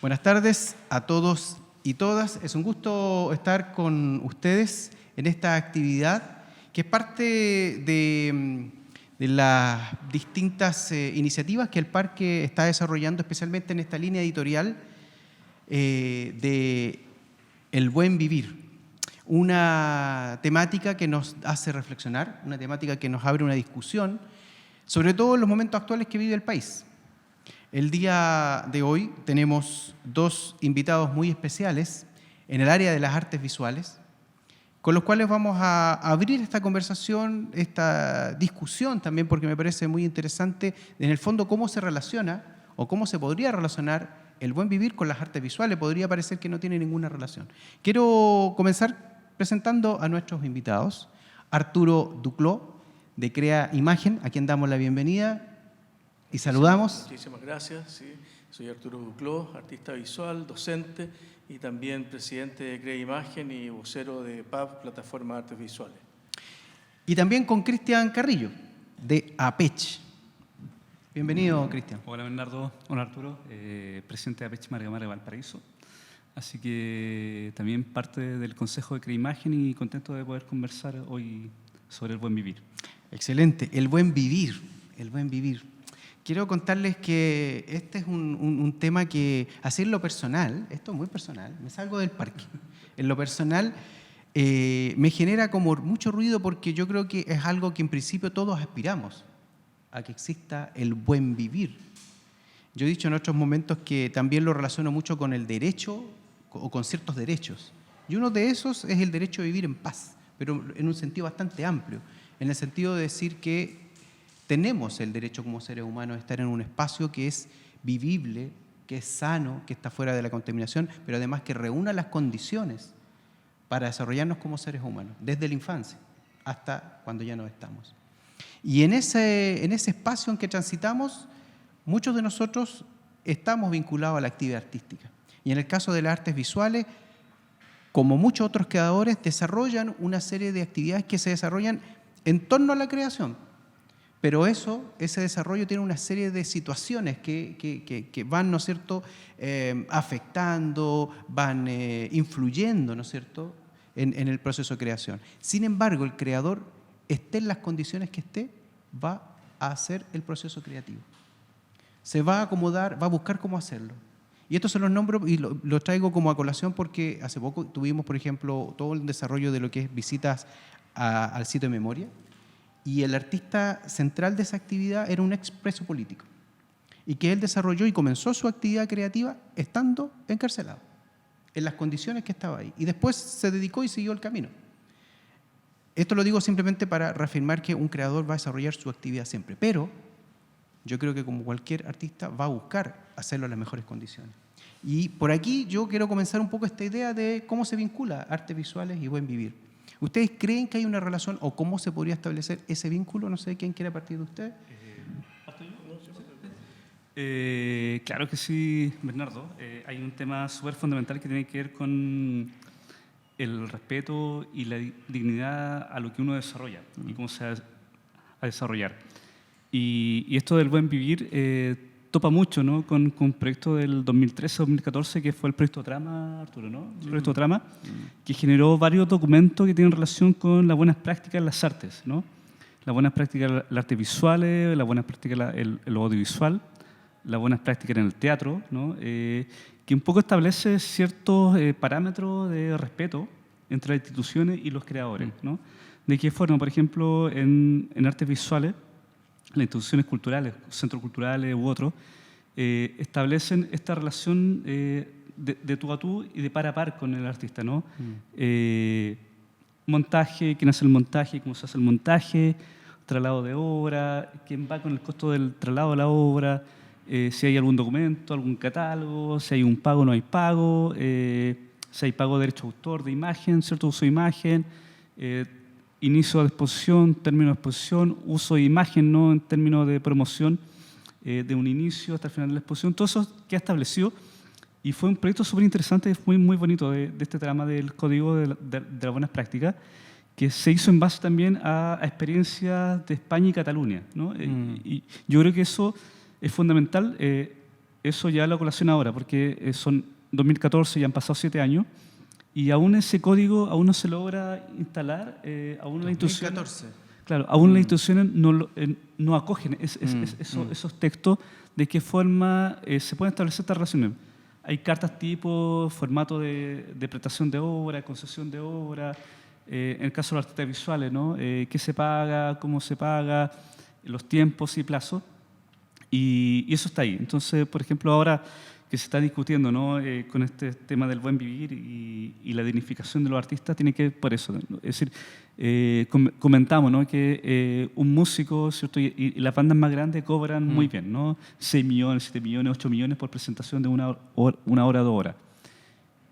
Buenas tardes a todos y todas. Es un gusto estar con ustedes en esta actividad que es parte de las distintas iniciativas que el parque está desarrollando, especialmente en esta línea editorial de El Buen Vivir. Una temática que nos hace reflexionar, una temática que nos abre una discusión, sobre todo en los momentos actuales que vive el país. El día de hoy tenemos dos invitados muy especiales en el área de las artes visuales, con los cuales vamos a abrir esta conversación, esta discusión también, porque me parece muy interesante, en el fondo, cómo se relaciona o cómo se podría relacionar el buen vivir con las artes visuales. Podría parecer que no tiene ninguna relación. Quiero comenzar presentando a nuestros invitados. Arturo Duclos, de Crea Imagen, a quien damos la bienvenida. Y saludamos. Muchísimas gracias. Sí. Soy Arturo Duclos, artista visual, docente y también presidente de Crea Imagen y vocero de PAV, Plataforma de Artes Visuales. Y también con Cristian Carrillo, de APECH. Bienvenido, Cristian. Hola, Bernardo. Hola, Arturo. Presidente de APECH Marga Marga Valparaíso. Así que también parte del Consejo de Crea Imagen y contento de poder conversar hoy sobre el buen vivir. Excelente. El buen vivir. El buen vivir. Quiero contarles que este es un tema que, así en lo personal, esto es muy personal, me salgo del parque. En lo personal me genera como mucho ruido porque yo creo que es algo que en principio todos aspiramos, a que exista el buen vivir. Yo he dicho en otros momentos que también lo relaciono mucho con el derecho o con ciertos derechos. Y uno de esos es el derecho a vivir en paz, pero en un sentido bastante amplio, en el sentido de decir que tenemos el derecho como seres humanos de estar en un espacio que es vivible, que es sano, que está fuera de la contaminación, pero además que reúna las condiciones para desarrollarnos como seres humanos, desde la infancia hasta cuando ya no estamos. Y en ese espacio en que transitamos, muchos de nosotros estamos vinculados a la actividad artística. Y en el caso de las artes visuales, como muchos otros creadores, desarrollan una serie de actividades que se desarrollan en torno a la creación. Pero ese desarrollo tiene una serie de situaciones que van, ¿no es cierto?, afectando, van influyendo, ¿no es cierto?, en el proceso de creación. Sin embargo, el creador, esté en las condiciones que esté, va a hacer el proceso creativo. Se va a acomodar, va a buscar cómo hacerlo. Y esto se los nombro y lo traigo como a colación porque hace poco tuvimos, por ejemplo, todo el desarrollo de lo que es visitas al sitio de memoria. Y el artista central de esa actividad era un expreso político y que él desarrolló y comenzó su actividad creativa estando encarcelado, en las condiciones que estaba ahí. Y después se dedicó y siguió el camino. Esto lo digo simplemente para reafirmar que un creador va a desarrollar su actividad siempre, pero yo creo que como cualquier artista va a buscar hacerlo en las mejores condiciones. Y por aquí yo quiero comenzar un poco esta idea de cómo se vincula artes visuales y buen vivir. ¿Ustedes creen que hay una relación o cómo se podría establecer ese vínculo? No sé quién quiere partir de ustedes. Claro que sí, Bernardo. Hay un tema súper fundamental que tiene que ver con el respeto y la dignidad a lo que uno desarrolla y cómo se va a desarrollar. Y esto del buen vivir topa mucho, ¿no?, con un proyecto del 2013-2014 que fue el proyecto Trama, Arturo, ¿no? El proyecto Trama, que generó varios documentos que tienen relación con las buenas prácticas en las artes, ¿no? Las buenas prácticas en las artes visuales, las buenas prácticas en lo audiovisual, las buenas prácticas en el teatro, ¿no? Que un poco establece ciertos parámetros de respeto entre las instituciones y los creadores, ¿no? ¿De qué forma? Por ejemplo, en artes visuales, las instituciones culturales, centros culturales u otros, establecen esta relación de tú a tú y de par a par con el artista, ¿no? Montaje, quién hace el montaje, cómo se hace el montaje, traslado de obra, quién va con el costo del traslado de la obra, si hay algún documento, algún catálogo, si hay un pago o no hay pago, si hay pago de derecho de autor, de imagen, cierto uso de imagen, inicio de exposición, término de exposición, uso de imagen, ¿no?, en términos de promoción, de un inicio hasta el final de la exposición. Todo eso queda establecido y fue un proyecto súper interesante, muy, muy bonito de este trama del Código de las Buenas Prácticas, que se hizo en base también a experiencias de España y Cataluña, ¿no? Y yo creo que eso es fundamental. eso ya la colación ahora, porque son 2014, ya han pasado 7 años, y aún ese código aún no se logra instalar, aún las instituciones... 2014. Claro, aún las instituciones no acogen esos textos, de qué forma se pueden establecer estas relaciones. Hay cartas tipo, formato de prestación de obra, concesión de obra, en el caso de los artistas visuales, ¿no? ¿Qué se paga, cómo se paga, los tiempos y plazos? Y eso está ahí. Entonces, por ejemplo, ahora que se está discutiendo, ¿no? Con este tema del buen vivir y la dignificación de los artistas, tiene que ver por eso, ¿no? Es decir, comentamos, ¿no? Que un músico, ¿cierto? Y las bandas más grandes cobran muy bien, ¿no? 6 millones, 7 millones, 8 millones por presentación de una hora, 2 horas.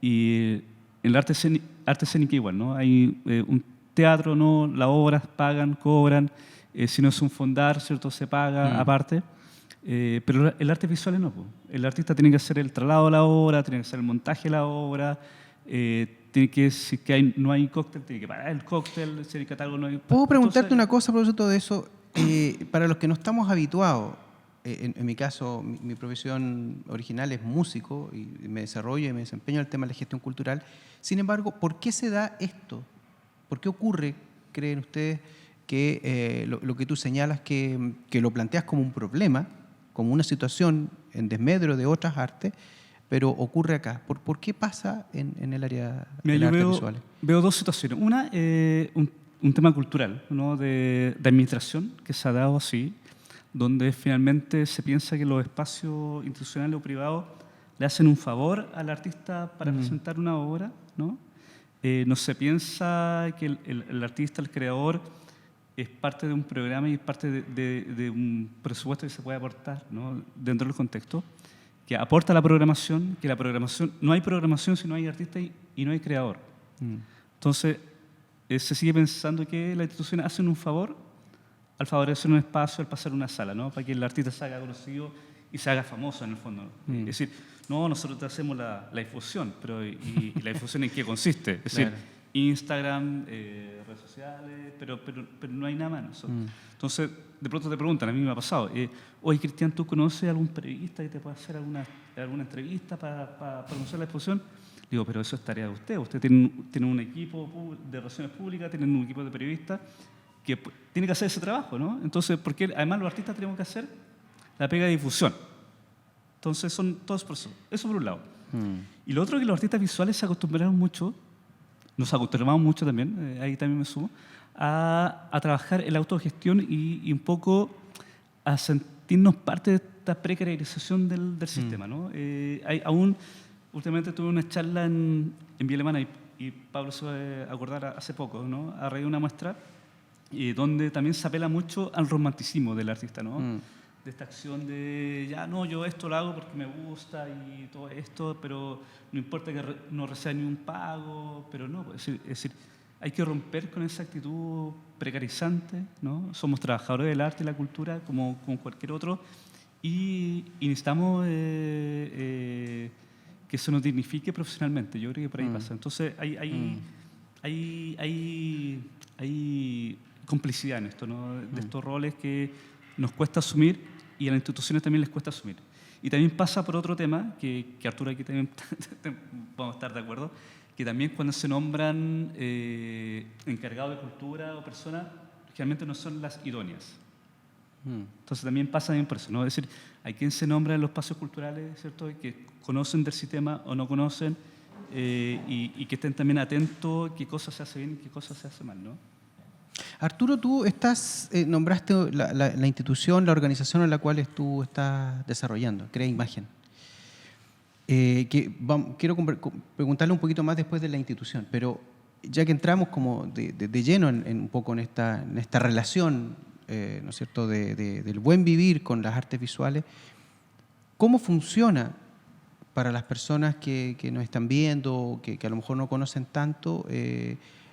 Y en el arte escénico igual, ¿no? Hay un teatro, ¿no? Las obras pagan, cobran, si no es un fondar, ¿cierto? Se paga aparte. Pero el arte visual no. El artista tiene que hacer el traslado de la obra, tiene que hacer el montaje de la obra, tiene que, si que no hay cóctel, tiene que pagar el cóctel, si el catálogo no hay... ¿Puedo preguntarte una cosa por todo eso? Para los que no estamos habituados, en mi caso, mi profesión original es músico y me desarrollo y me desempeño en el tema de la gestión cultural. Sin embargo, ¿por qué se da esto? ¿Por qué ocurre, creen ustedes, que lo que tú señalas, que lo planteas como un problema, como una situación en desmedro de otras artes, pero ocurre acá? ¿Por qué pasa en el área de las artes visuales? Veo dos situaciones. Una, un tema cultural, ¿no? de administración, que se ha dado así, donde finalmente se piensa que los espacios institucionales o privados le hacen un favor al artista para presentar una obra, ¿no? No se piensa que el artista, el creador, es parte de un programa y es parte de un presupuesto que se puede aportar, ¿no? Dentro del contexto, que aporta la programación, que la programación, no hay programación si no hay artista y no hay creador. Entonces, se sigue pensando que las instituciones hacen un favor al favorecer un espacio, al pasar una sala, ¿no? Para que el artista se haga conocido y se haga famoso en el fondo. Es decir, no, nosotros hacemos la difusión, pero ¿y la difusión en qué consiste? Es decir, Instagram, redes sociales, pero no hay nada más. Entonces, de pronto te preguntan, a mí me ha pasado, oye, Cristian, ¿tú conoces algún periodista que te pueda hacer alguna entrevista para promocionar la exposición? Digo, pero eso es tarea de usted. Usted tiene un equipo de relaciones públicas, tienen un equipo de periodistas que tiene que hacer ese trabajo, ¿no? Entonces, porque además los artistas tenemos que hacer la pega de difusión. Entonces, son todos procesos. Eso por un lado. Y lo otro es que los artistas visuales se acostumbraron mucho, nos acostumbramos mucho también, ahí también me sumo, a trabajar en la autogestión y un poco a sentirnos parte de esta precarización del sistema, ¿no? Últimamente tuve una charla en Vía Alemana y Pablo se va a acordar hace poco, ¿no? A raíz de una muestra donde también se apela mucho al romanticismo del artista, ¿no? De esta acción de, ya no, yo esto lo hago porque me gusta y todo esto, pero no importa que no reciba ni un pago, pero no, es decir, hay que romper con esa actitud precarizante, ¿no? Somos trabajadores del arte y la cultura como cualquier otro y necesitamos que se nos dignifique profesionalmente. Yo creo que por ahí pasa. Entonces hay complicidad en esto, ¿no? De estos roles que nos cuesta asumir y a las instituciones también les cuesta asumir. Y también pasa por otro tema, que Arturo aquí también vamos a estar de acuerdo, que también cuando se nombran encargados de cultura o personas, generalmente no son las idóneas. Entonces también pasa bien por eso, ¿no? Es decir, hay quien se nombra en los espacios culturales, ¿cierto? Que conocen del sistema o no conocen y que estén también atentos qué cosas se hace bien y qué cosas se hace mal, ¿no? Arturo, tú nombraste la institución, la organización en la cual tú estás desarrollando, Crea Imagen. Quiero preguntarle un poquito más después de la institución, pero ya que entramos como de lleno un poco en esta relación, ¿no es cierto?, del buen vivir con las artes visuales, ¿cómo funciona para las personas que nos están viendo, que a lo mejor no conocen tanto,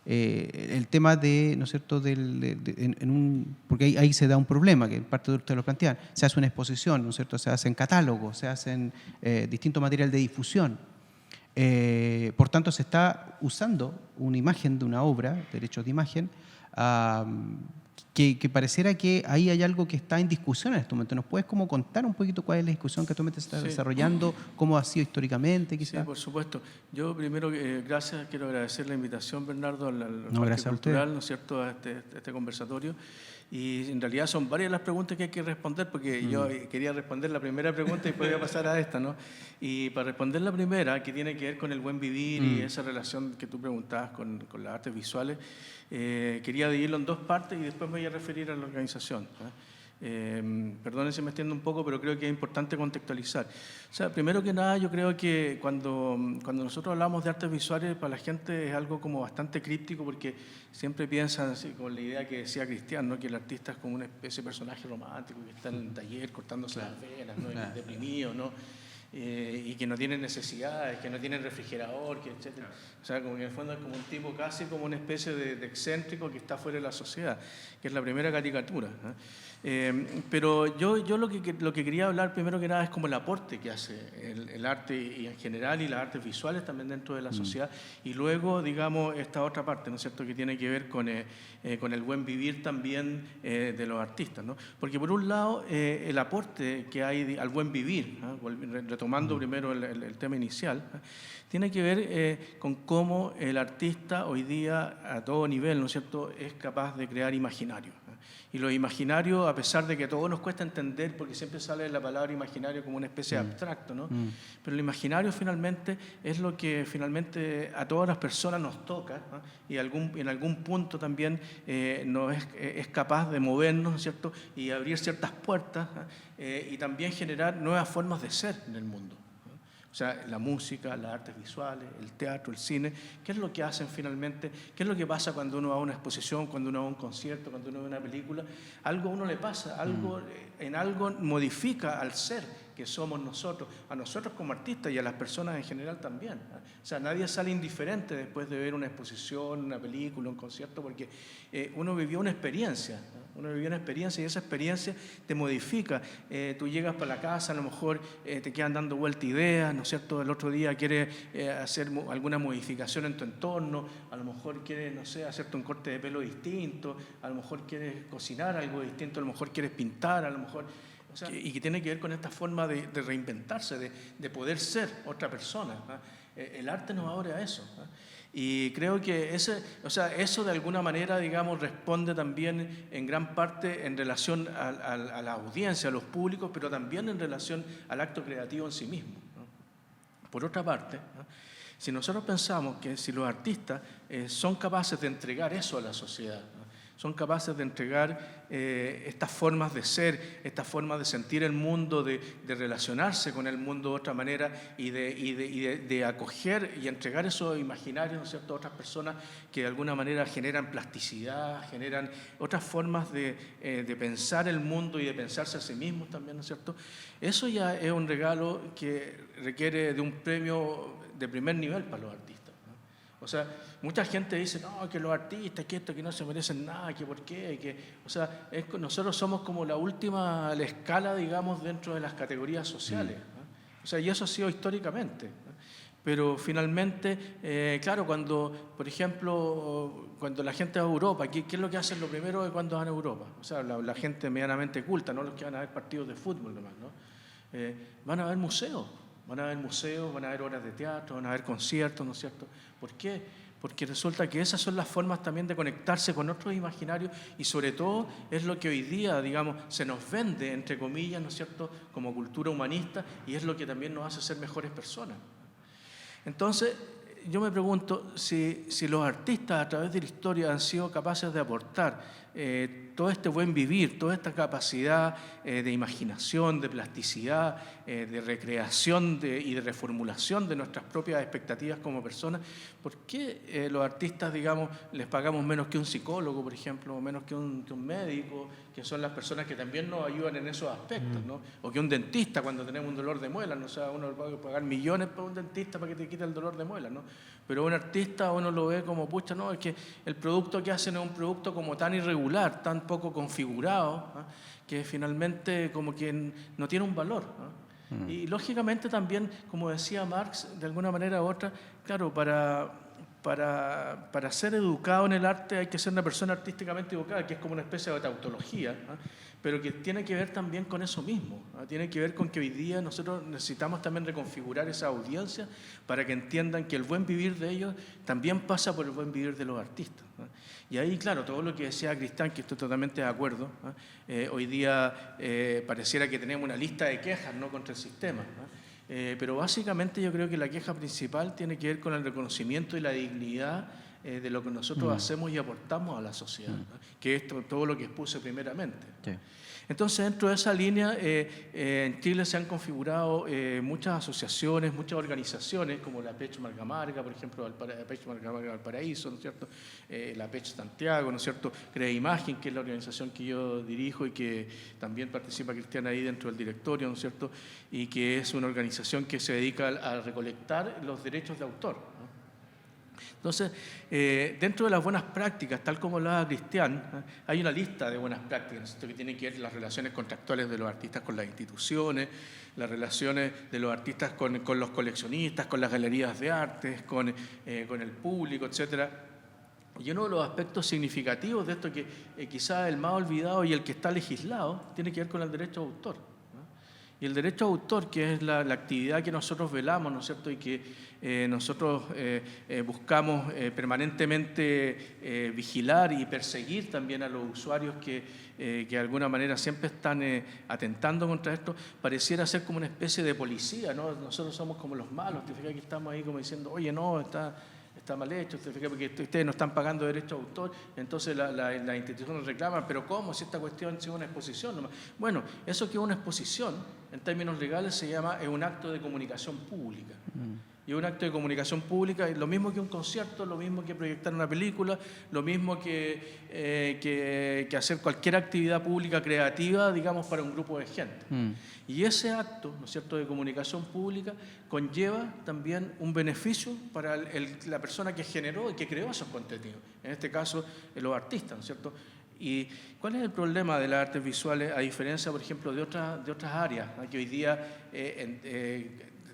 el tema de, ¿no es cierto?, porque ahí se da un problema, que en parte de ustedes lo plantean, se hace una exposición, ¿no es cierto?, se hacen catálogos, se hacen distinto material de difusión. Por tanto, se está usando una imagen de una obra, derechos de imagen, que pareciera que ahí hay algo que está en discusión en este momento. ¿Nos puedes como contar un poquito cuál es la discusión que actualmente se está Sí. desarrollando, cómo ha sido históricamente Sí, quizás? por supuesto. Yo primero, gracias, quiero agradecer la invitación, Bernardo, al No, Parque gracias a usted. Cultural, ¿no es cierto?, a este conversatorio. Y en realidad son varias las preguntas que hay que responder, porque yo quería responder la primera pregunta y podía pasar a esta, ¿no? Y para responder la primera, que tiene que ver con el buen vivir y esa relación que tú preguntabas con las artes visuales, quería dividirlo en dos partes y después me voy a referir a la organización, ¿no? Perdonen si me extiendo un poco, pero creo que es importante contextualizar. O sea, primero que nada, yo creo que cuando nosotros hablamos de artes visuales, para la gente es algo como bastante críptico, porque siempre piensan así, con la idea que decía Cristian, ¿no?, que el artista es como una especie de personaje romántico que está en el taller cortándose las venas, ¿no?, y deprimido, ¿no? Y que no tiene necesidades, que no tiene refrigerador, que etcétera. O sea, como que en el fondo es como un tipo casi como una especie de excéntrico que está fuera de la sociedad, que es la primera caricatura, ¿no? Pero yo lo que quería hablar primero que nada es como el aporte que hace el arte y en general y las artes visuales también dentro de la sociedad, y luego, digamos, esta otra parte, ¿no es cierto?, que tiene que ver con el buen vivir también de los artistas, ¿no? Porque por un lado, el aporte que hay al buen vivir, ¿no?, retomando primero el tema inicial, ¿no?, tiene que ver con cómo el artista hoy día a todo nivel, ¿no es cierto?, es capaz de crear imaginario. Y lo imaginario, a pesar de que a todos nos cuesta entender, porque siempre sale la palabra imaginario como una especie de abstracto, ¿no? Pero el imaginario finalmente es lo que finalmente a todas las personas nos toca, ¿no? Y en algún punto también es capaz de movernos, ¿no es cierto?, y abrir ciertas puertas, ¿no?, y también generar nuevas formas de ser en el mundo. O sea, la música, las artes visuales, el teatro, el cine, ¿qué es lo que hacen finalmente? ¿Qué es lo que pasa cuando uno va a una exposición, cuando uno va a un concierto, cuando uno ve una película? Algo a uno le pasa, en algo modifica al ser que somos nosotros, a nosotros como artistas y a las personas en general también. O sea, nadie sale indiferente después de ver una exposición, una película, un concierto, porque uno vivió una experiencia, ¿no? Uno vivió una experiencia y esa experiencia te modifica. Tú llegas para la casa, a lo mejor te quedan dando vuelta ideas, ¿no es cierto? El otro día quieres hacer alguna modificación en tu entorno, a lo mejor quieres, no sé, hacerte un corte de pelo distinto, a lo mejor quieres cocinar algo distinto, a lo mejor quieres pintar, a lo mejor... O sea, y que tiene que ver con esta forma de reinventarse, de poder ser otra persona, ¿no? El arte nos abre a eso, ¿no? Y creo que eso de alguna manera, digamos, responde también en gran parte en relación a la audiencia, a los públicos, pero también en relación al acto creativo en sí mismo, ¿no? Por otra parte, ¿no?, si nosotros pensamos que si los artistas son capaces de entregar eso a la sociedad, ¿no?, son capaces de entregar estas formas de ser, estas formas de sentir el mundo, de relacionarse con el mundo de otra manera y de acoger y entregar esos imaginarios, ¿no es cierto?, a otras personas que de alguna manera generan plasticidad, generan otras formas de pensar el mundo y de pensarse a sí mismos también, ¿no es cierto? Eso ya es un regalo que requiere de un premio de primer nivel para los artistas. O sea, mucha gente dice, no, que los artistas, que esto, que no se merecen nada, que por qué, que... O sea, nosotros somos como la última la escala, digamos, dentro de las categorías sociales, ¿no? O sea, y eso ha sido históricamente, ¿no? Pero finalmente, claro, por ejemplo, cuando la gente va a Europa, ¿qué es lo que hacen lo primero de cuando van a Europa? O sea, la gente medianamente culta, no los que van a ver partidos de fútbol nomás, ¿no? Van a ver museos. Van a haber museos, van a haber obras de teatro, van a haber conciertos, ¿no es cierto? ¿Por qué? Porque resulta que esas son las formas también de conectarse con otros imaginarios y sobre todo es lo que hoy día, digamos, se nos vende, entre comillas, ¿no es cierto?, como cultura humanista y es lo que también nos hace ser mejores personas. Entonces, yo me pregunto si los artistas a través de la historia han sido capaces de aportar todo este buen vivir, toda esta capacidad de imaginación, de plasticidad, de recreación y de reformulación de nuestras propias expectativas como personas. ¿Por qué los artistas, digamos, les pagamos menos que un psicólogo, por ejemplo, o menos que un médico, que son las personas que también nos ayudan en esos aspectos, ¿no? O que un dentista cuando tenemos un dolor de muelas, ¿no? O sea, uno puede pagar millones para un dentista para que te quite el dolor de muelas, ¿no? Pero un artista uno lo ve como, pucha, no, es que el producto que hacen es un producto como tan irregular, tan poco configurado, ¿no?, que finalmente como que no tiene un valor, ¿no? Y lógicamente también, como decía Marx, de alguna manera u otra, claro, para para ser educado en el arte hay que ser una persona artísticamente educada, que es como una especie de tautología, pero que tiene que ver también con eso mismo, tiene que ver con que hoy día nosotros necesitamos también reconfigurar esa audiencia para que entiendan que el buen vivir de ellos también pasa por el buen vivir de los artistas. Y ahí, claro, todo lo que decía Cristian, que estoy totalmente de acuerdo, hoy día pareciera que tenemos una lista de quejas, ¿no?, contra el sistema, pero básicamente yo creo que la queja principal tiene que ver con el reconocimiento y la dignidad de lo que nosotros hacemos y aportamos a la sociedad, ¿no?, que es todo lo que expuse primeramente. Sí. Entonces, dentro de esa línea, en Chile se han configurado muchas asociaciones, muchas organizaciones, como la PECH Marga Marga, por ejemplo, la PECH Marga Marga Valparaíso, ¿no es cierto?, la PECH Santiago, ¿no es cierto?, Crea Imagen, que es la organización que yo dirijo y que también participa Cristian ahí dentro del directorio, ¿no es cierto?, y que es una organización que se dedica a recolectar los derechos de autor, ¿no? Entonces, dentro de las buenas prácticas, tal como hablaba Cristian, hay una lista de buenas prácticas que tienen que ver las relaciones contractuales de los artistas con las instituciones, las relaciones de los artistas con los coleccionistas, con las galerías de arte, con el público, etc. Y uno de los aspectos significativos de esto, que quizás el más olvidado y el que está legislado, tiene que ver con el derecho de autor. Y el derecho de autor, que es la actividad que nosotros velamos, ¿no es cierto?, y que nosotros buscamos permanentemente vigilar y perseguir también a los usuarios que de alguna manera siempre están atentando contra esto, pareciera ser como una especie de policía, ¿no? Nosotros somos como los malos, te fijas que estamos ahí como diciendo, oye, no, está mal hecho, porque ustedes no están pagando derecho de autor, entonces las instituciones reclaman, pero ¿cómo? Si esta cuestión es una exposición nomás. Bueno, eso que es una exposición, en términos legales es un acto de comunicación pública. Y un acto de comunicación pública es lo mismo que un concierto, lo mismo que proyectar una película, lo mismo que hacer cualquier actividad pública creativa, digamos, para un grupo de gente. Y ese acto, ¿no es cierto?, de comunicación pública conlleva también un beneficio para la persona que generó y que creó esos contenidos, en este caso los artistas, ¿no es cierto? ¿Y cuál es el problema de las artes visuales, a diferencia, por ejemplo, de otras áreas, ¿no?, que hoy día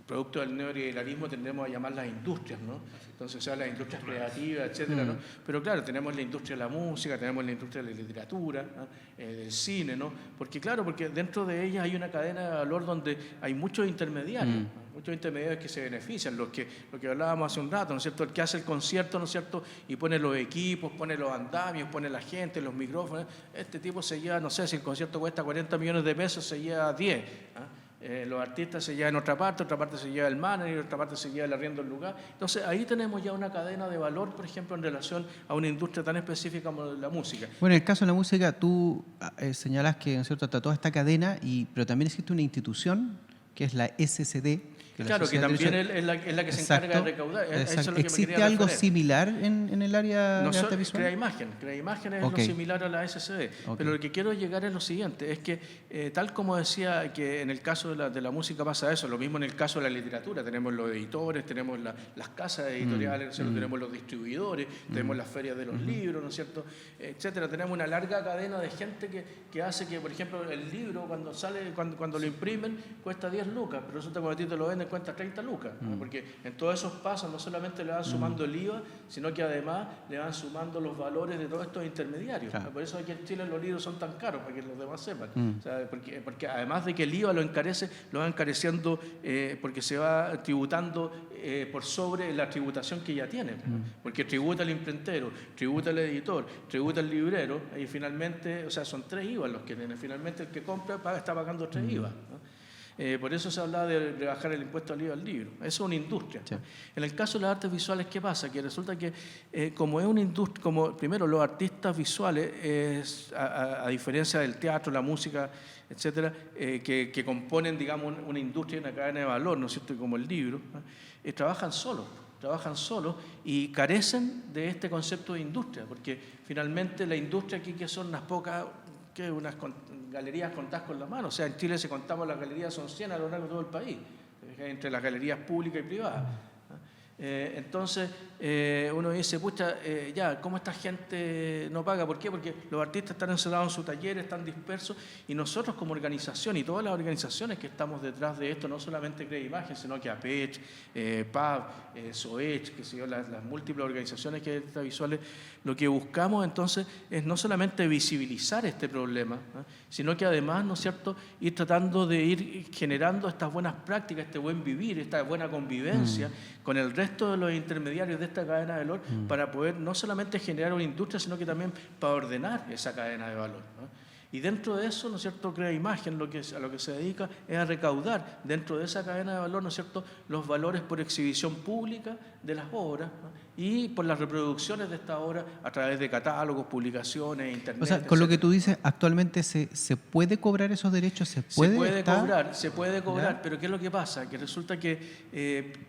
producto del neoliberalismo tendemos a llamarlas industrias, ¿no? Entonces, las industrias creativas, etcétera, ¿no? Pero claro, tenemos la industria de la música, tenemos la industria de la literatura, ¿no?, del cine, ¿no? Porque dentro de ellas hay una cadena de valor donde hay muchos intermediarios, ¿no?, muchos intermediarios que se benefician, lo que hablábamos hace un rato, ¿no es cierto?, el que hace el concierto, ¿no es cierto?, y pone los equipos, pone los andamios, pone la gente, los micrófonos, este tipo se lleva, no sé, si el concierto cuesta 40 millones de pesos, se lleva 10, ¿no? Los artistas se llevan otra parte se lleva el manager, otra parte se lleva el arriendo del lugar. Entonces ahí tenemos ya una cadena de valor, por ejemplo, en relación a una industria tan específica como la música. Bueno, en el caso de la música, tú señalas que, ¿no es cierto?, está toda esta cadena, pero también existe una institución que es la SCD. Claro, que también es la que se encarga de recaudar. Eso es lo que ¿Existe algo similar en el área de arte visual? Crea Imagen es lo similar a la SCD. Pero lo que quiero llegar es lo siguiente, es que tal como decía que en el caso de la música pasa eso, lo mismo en el caso de la literatura, tenemos los editores, tenemos las casas editoriales, ¿no es cierto?, tenemos los distribuidores, tenemos las ferias de los libros, ¿no es cierto?, etcétera. Tenemos una larga cadena de gente que hace que, por ejemplo, el libro cuando lo imprimen cuesta 10 lucas, pero resulta que cuando a ti te lo venden cuenta 30 lucas, ¿no? Porque en todos esos pasos no solamente le van sumando el IVA, sino que además le van sumando los valores de todos estos intermediarios. Claro. Por eso aquí en Chile los libros son tan caros, para que los demás sepan. O sea, porque además de que el IVA lo encarece, lo va encareciendo porque se va tributando por sobre la tributación que ya tiene. Porque tributa el imprentero, tributa el editor, tributa el librero, y finalmente, o sea, son 3 IVA los que tienen. Finalmente el que compra está pagando 3 IVA, ¿no? Por eso se hablaba de rebajar el impuesto al IVA al libro. Eso es una industria. Sí. En el caso de las artes visuales, ¿qué pasa? Que resulta que como es una industria, primero los artistas visuales, a diferencia del teatro, la música, etcétera, que componen, digamos, una industria y una cadena de valor, ¿no es cierto?, como el libro, trabajan solos y carecen de este concepto de industria, porque finalmente la industria aquí, que son unas pocas, unas galerías contadas con la mano. O sea, en Chile, si contamos las galerías, son 100 a lo largo de todo el país, entre las galerías públicas y privadas. Entonces, uno dice, pucha, ya, ¿cómo esta gente no paga? ¿Por qué? Porque los artistas están encerrados en su taller, están dispersos, y nosotros como organización y todas las organizaciones que estamos detrás de esto, no solamente Crea Imagen, sino que APECH, PAB, SOECH, que sé yo, las múltiples organizaciones que hay detrás visuales, lo que buscamos entonces es no solamente visibilizar este problema, ¿no?, sino que además, ¿no es cierto?, ir tratando de ir generando estas buenas prácticas, este buen vivir, esta buena convivencia con el resto de los intermediarios de esta cadena de valor, para poder no solamente generar una industria, sino que también para ordenar esa cadena de valor, ¿no? Y dentro de eso, ¿no es cierto?, Crea Imagen a lo que se dedica es a recaudar dentro de esa cadena de valor, ¿no es cierto?, los valores por exhibición pública de las obras, ¿no?, y por las reproducciones de estas obras a través de catálogos, publicaciones, internet. O sea, con lo que etcétera. tú dices, actualmente se puede cobrar esos derechos, se puede Se puede cobrar, ¿ya? pero ¿qué es lo que pasa? Que resulta que,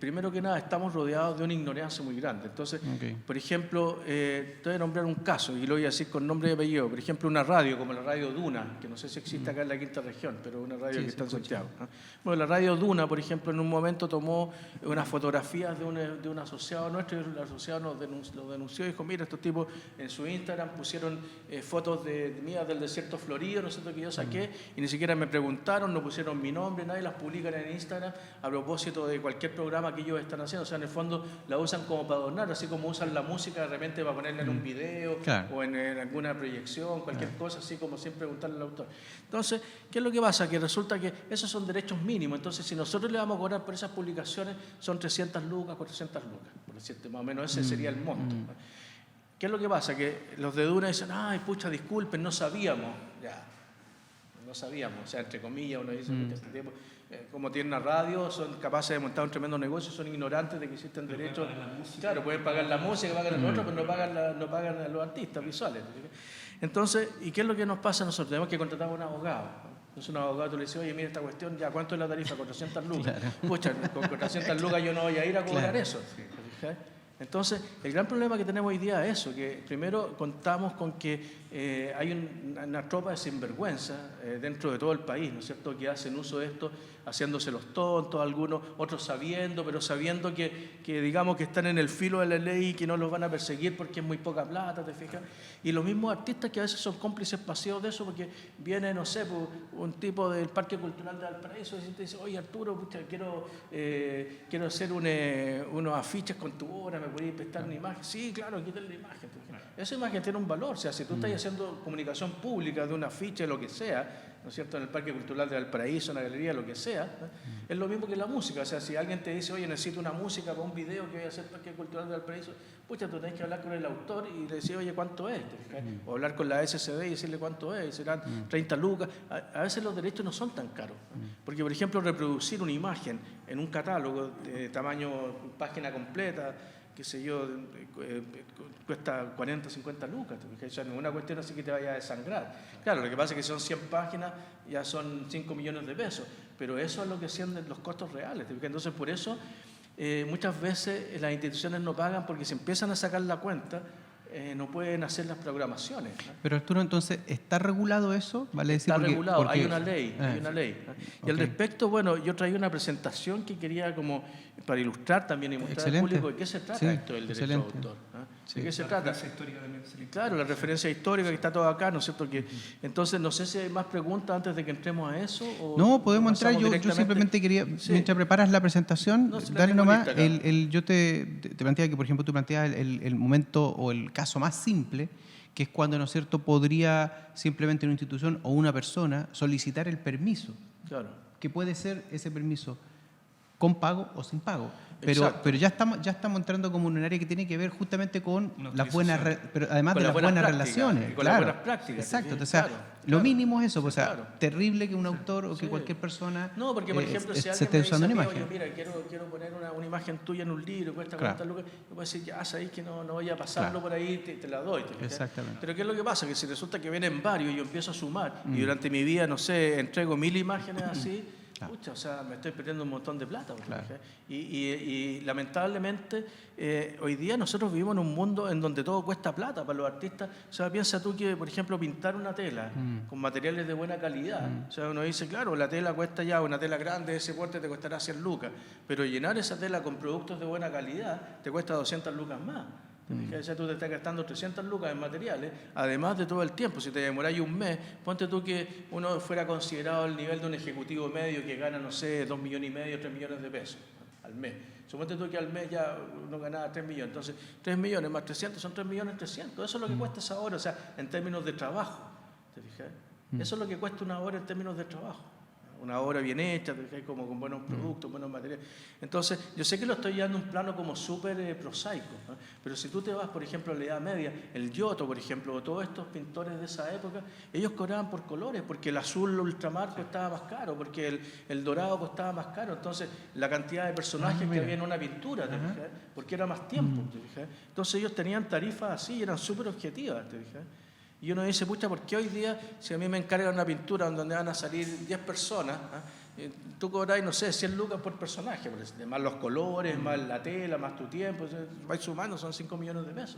primero que nada, estamos rodeados de una ignorancia muy grande. Entonces, Ok. por ejemplo, te voy a nombrar un caso, y lo voy a decir con nombre y apellido. Por ejemplo, una radio como la Radio Duna, que no sé si existe acá en la quinta región, pero una radio Sí, que se está en escucha. Santiago, ¿no? Bueno, la Radio Duna, por ejemplo, en un momento tomó unas fotografías de un asociado nuestro, y el asociado lo denunció y dijo, mira, estos tipos en su Instagram pusieron fotos mías del desierto florido, no sé lo que yo saqué, y ni siquiera me preguntaron, no pusieron mi nombre, nadie las publican en Instagram a propósito de cualquier programa que ellos están haciendo. O sea, en el fondo la usan como para adornar, así como usan la música de repente para ponerla en un video, Claro. o en alguna proyección, cualquier cosa, así como sin preguntarle al autor. Entonces, ¿qué es lo que pasa? Que resulta que esos son derechos mínimos. Entonces, si nosotros le vamos a cobrar por esas publicaciones, son 300 lucas, 400 lucas, por decirte, más o menos ese sería el monto. ¿Qué es lo que pasa? Que los de Duna dicen, ay, pucha, disculpen, no sabíamos. Ya, no sabíamos. O sea, entre comillas, uno dice, pucha, este tipo, como tienen una radio, son capaces de montar un tremendo negocio, son ignorantes de que existen derechos. Claro, pueden pagar la música, pagan el otro, pero no pagan a los artistas visuales. Entonces, ¿y qué es lo que nos pasa a nosotros? Tenemos que contratar a un abogado. Entonces un abogado le dice, oye, mira esta cuestión, ya, ¿cuánto es la tarifa? 400 lucas. Claro. Pucha, con 400 lucas yo no voy a ir a cobrar Claro. eso. ¿Sí? Entonces, el gran problema que tenemos hoy día es eso, que primero contamos con que hay una tropa de sinvergüenza dentro de todo el país, ¿no es cierto?, que hacen uso de esto, haciéndose los tontos, algunos, otros sabiendo, pero sabiendo que digamos que están en el filo de la ley y que no los van a perseguir porque es muy poca plata, ¿te fijas? Y los mismos artistas que a veces son cómplices pasivos de eso, porque viene, no sé, un tipo del Parque Cultural de Valparaíso y te dice, oye Arturo, pucha, quiero hacer unos afiches con tu obra, ¿me podrías prestar una imagen? Sí, claro, quítale la imagen. Esa imagen tiene un valor, o sea, si tú estás haciendo comunicación pública de un afiche, lo que sea, ¿no es cierto?, en el Parque Cultural de Valparaíso, en la galería, lo que sea, ¿no?, es lo mismo que la música. O sea, si alguien te dice, oye, necesito una música para un video que voy a hacer en el Parque Cultural de Valparaíso, pucha, tú tenés que hablar con el autor y le decir, oye, ¿cuánto es? O hablar con la SCD y decirle cuánto es, y serán 30 lucas. A veces los derechos no son tan caros, ¿no? Porque, por ejemplo, reproducir una imagen en un catálogo de tamaño, página completa, qué sé yo, cuesta 40, 50 lucas, o sea, no es una cuestión así que te vaya a desangrar. Claro, lo que pasa es que son 100 páginas, ya son 5 millones de pesos, pero eso es lo que ascienden los costos reales. Entonces, por eso, muchas veces las instituciones no pagan porque se empiezan a sacar la cuenta, no pueden hacer las programaciones, ¿no? Pero Arturo, entonces, ¿está regulado eso? ¿Vale decir? Está regulado, porque- hay una ley, hay una ley. Y al ok. respecto, bueno, yo traía una presentación que quería como para ilustrar también y mostrar Excelente. al público de qué se trata Sí, esto del derecho de excelente. autor, ¿no? Sí. ¿De qué se La trata? referencia histórica también sería Claro, la referencia histórica que está todo acá, ¿no es cierto? Entonces, no sé si hay más preguntas antes de que entremos a eso. O No, podemos entrar. pasamos Yo directamente. simplemente quería, Sí. mientras preparas la presentación, No, si la dale tengo nomás. lista acá. Yo te planteaba que, por ejemplo, tú planteabas el momento o el caso más simple, que es cuando, ¿no es cierto?, podría simplemente una institución o una persona solicitar el permiso, Claro. que puede ser ese permiso con pago o sin pago. Exacto. Pero ya estamos entrando como en un área que tiene que ver justamente con Una las buenas, autorización. pero además Con de las las buenas buenas prácticas, relaciones. y con las claro. buenas prácticas, Exacto. sí, O sea, claro, lo claro. mínimo es eso. O sea, Claro. terrible que un autor o que Sí. cualquier persona No, porque por ejemplo, si se alguien esté me dice usando a una mí, imagen. oye, mira, quiero poner una imagen tuya en un libro, cuesta Claro. 40 lucas, yo puedo decir, ya sabéis que no voy a pasarlo Claro. por ahí, te la doy. ¿te fijas? Exactamente. Pero ¿qué es lo que pasa? Que si resulta que vienen varios y yo empiezo a sumar, y durante mi vida, no sé, entrego 1000 imágenes así, Claro. pucha, o sea, me estoy perdiendo un montón de plata. Claro. Y lamentablemente, hoy día nosotros vivimos en un mundo en donde todo cuesta plata para los artistas. O sea, piensa tú que, por ejemplo, pintar una tela con materiales de buena calidad. O sea, uno dice, claro, la tela cuesta ya, una tela grande de ese porte te costará 100 lucas, pero llenar esa tela con productos de buena calidad te cuesta 200 lucas más. O sea, tú te estás gastando 300 lucas en materiales, además de todo el tiempo. Si te demoráis un mes, ponte tú que uno fuera considerado el nivel de un ejecutivo medio que gana, no sé, 2,5 millones, 3 millones de pesos al mes. Suponte tú que al mes ya uno ganaba 3 millones. Entonces, 3 millones más 300 son 3 millones 300. Eso es lo que cuesta esa hora, o sea, en términos de trabajo. ¿Te fijas? Eso es lo que cuesta una hora en términos de trabajo. Una obra bien hecha, como con buenos productos, buenos materiales. Entonces, yo sé que lo estoy llevando a un plano como súper prosaico, ¿no? Pero si tú te vas, por ejemplo, a la Edad Media, el Giotto, por ejemplo, o todos estos pintores de esa época, ellos cobraban por colores, porque el azul ultramar costaba más caro, porque el dorado costaba más caro. Entonces, la cantidad de personajes que había en una pintura, ¿te fijas? Porque era más tiempo, ¿te fijas? Entonces, ellos tenían tarifas así, eran súper objetivas, ¿te fijas? Y uno dice, pucha, ¿por qué hoy día, si a mí me encargan una pintura donde van a salir 10 personas, tú cobras, no sé, 100 lucas por personaje, más los colores, más la tela, más tu tiempo, vais sumando, son 5 millones de pesos.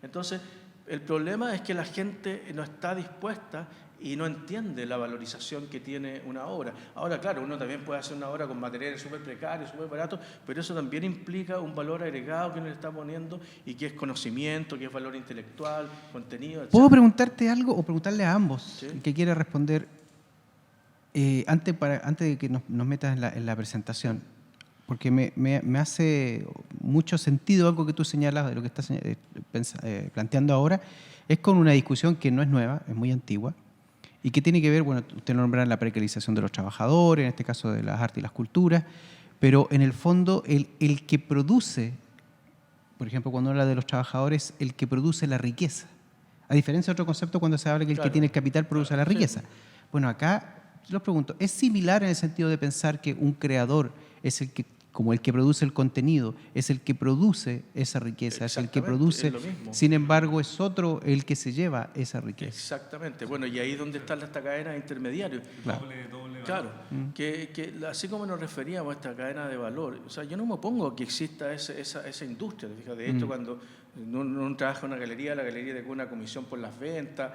Entonces, el problema es que la gente no está dispuesta y no entiende la valorización que tiene una obra. Ahora, claro, uno también puede hacer una obra con materiales súper precarios, súper baratos, pero eso también implica un valor agregado que uno le está poniendo y que es conocimiento, que es valor intelectual, contenido, etc. ¿Puedo preguntarte algo o preguntarle a ambos Sí. el que quiera responder antes de que nos metas en la presentación? Porque me hace mucho sentido algo que tú señalas de lo que estás planteando ahora. Es con una discusión que no es nueva, es muy antigua, y que tiene que ver, bueno, usted nombra la precarización de los trabajadores, en este caso de las artes y las culturas, pero en el fondo el que produce, por ejemplo, cuando habla de los trabajadores, el que produce la riqueza. A diferencia de otro concepto cuando se habla que el que tiene el capital produce la riqueza. Bueno, acá los pregunto, ¿es similar en el sentido de pensar que un creador es el que, como el que produce el contenido, es el que produce esa riqueza, es el que produce, es lo mismo. sin embargo es otro el que se lleva esa riqueza? Exactamente. Bueno, y ahí es donde está esta cadena de intermediarios. Claro. Doble Claro, que así como nos referíamos a esta cadena de valor, o sea, yo no me opongo a que exista esa industria. Fíjate, de hecho, cuando uno trabaja en una galería, la galería tiene una comisión por las ventas.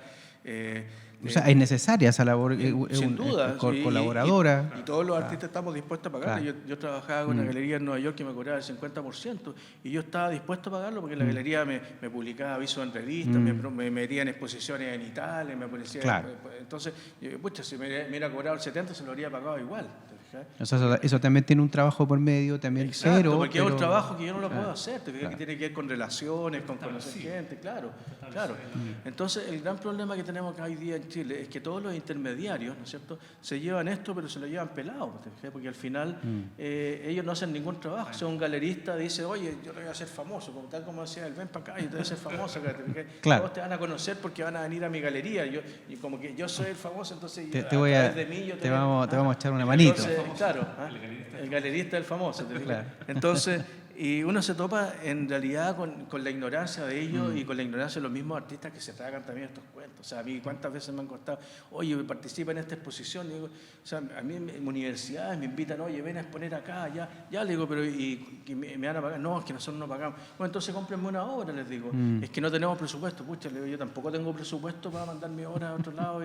O sea, es necesaria esa labor, Sin duda, colaboradora. y todos los artistas estamos dispuestos a pagarlo. Claro. Yo trabajaba con una galería en Nueva York que me cobraba el 50% y yo estaba dispuesto a pagarlo porque la galería me publicaba avisos en revistas, me metía en exposiciones en Italia, me aparecía. Claro. Entonces, pucha, si me hubiera cobrado el 70% se lo habría pagado igual. O sea, eso también tiene un trabajo por medio, también. Exacto, porque es un trabajo que yo no lo puedo hacer, que tiene que ver con relaciones, con conocer gente, claro. Entonces, el gran problema que tenemos acá hoy día en Chile es que todos los intermediarios, ¿no es cierto?, se llevan esto, pero se lo llevan pelado, porque al final ellos no hacen ningún trabajo. O sea, un galerista dice, oye, yo lo voy a hacer famoso, tal como decía él, ven para acá y te voy a hacer famoso. Claro. Todos te van a conocer porque van a venir a mi galería. Y como que yo soy el famoso, entonces te vamos a echar una manito. Entonces, claro, el galerista es el famoso. Claro. Entonces, y uno se topa en realidad con la ignorancia de ellos y con la ignorancia de los mismos artistas que se tragan también estos cuentos. O sea, a mí cuántas veces me han costado, oye, participa en esta exposición. Y digo, o sea, a mí en universidades me invitan, oye, ven a exponer acá, ya le digo, pero ¿y me van a pagar? No, es que nosotros no pagamos. Bueno, entonces cómprenme una obra, les digo. Es que no tenemos presupuesto. Pucha, le digo, yo tampoco tengo presupuesto para mandar mi obra a otro lado.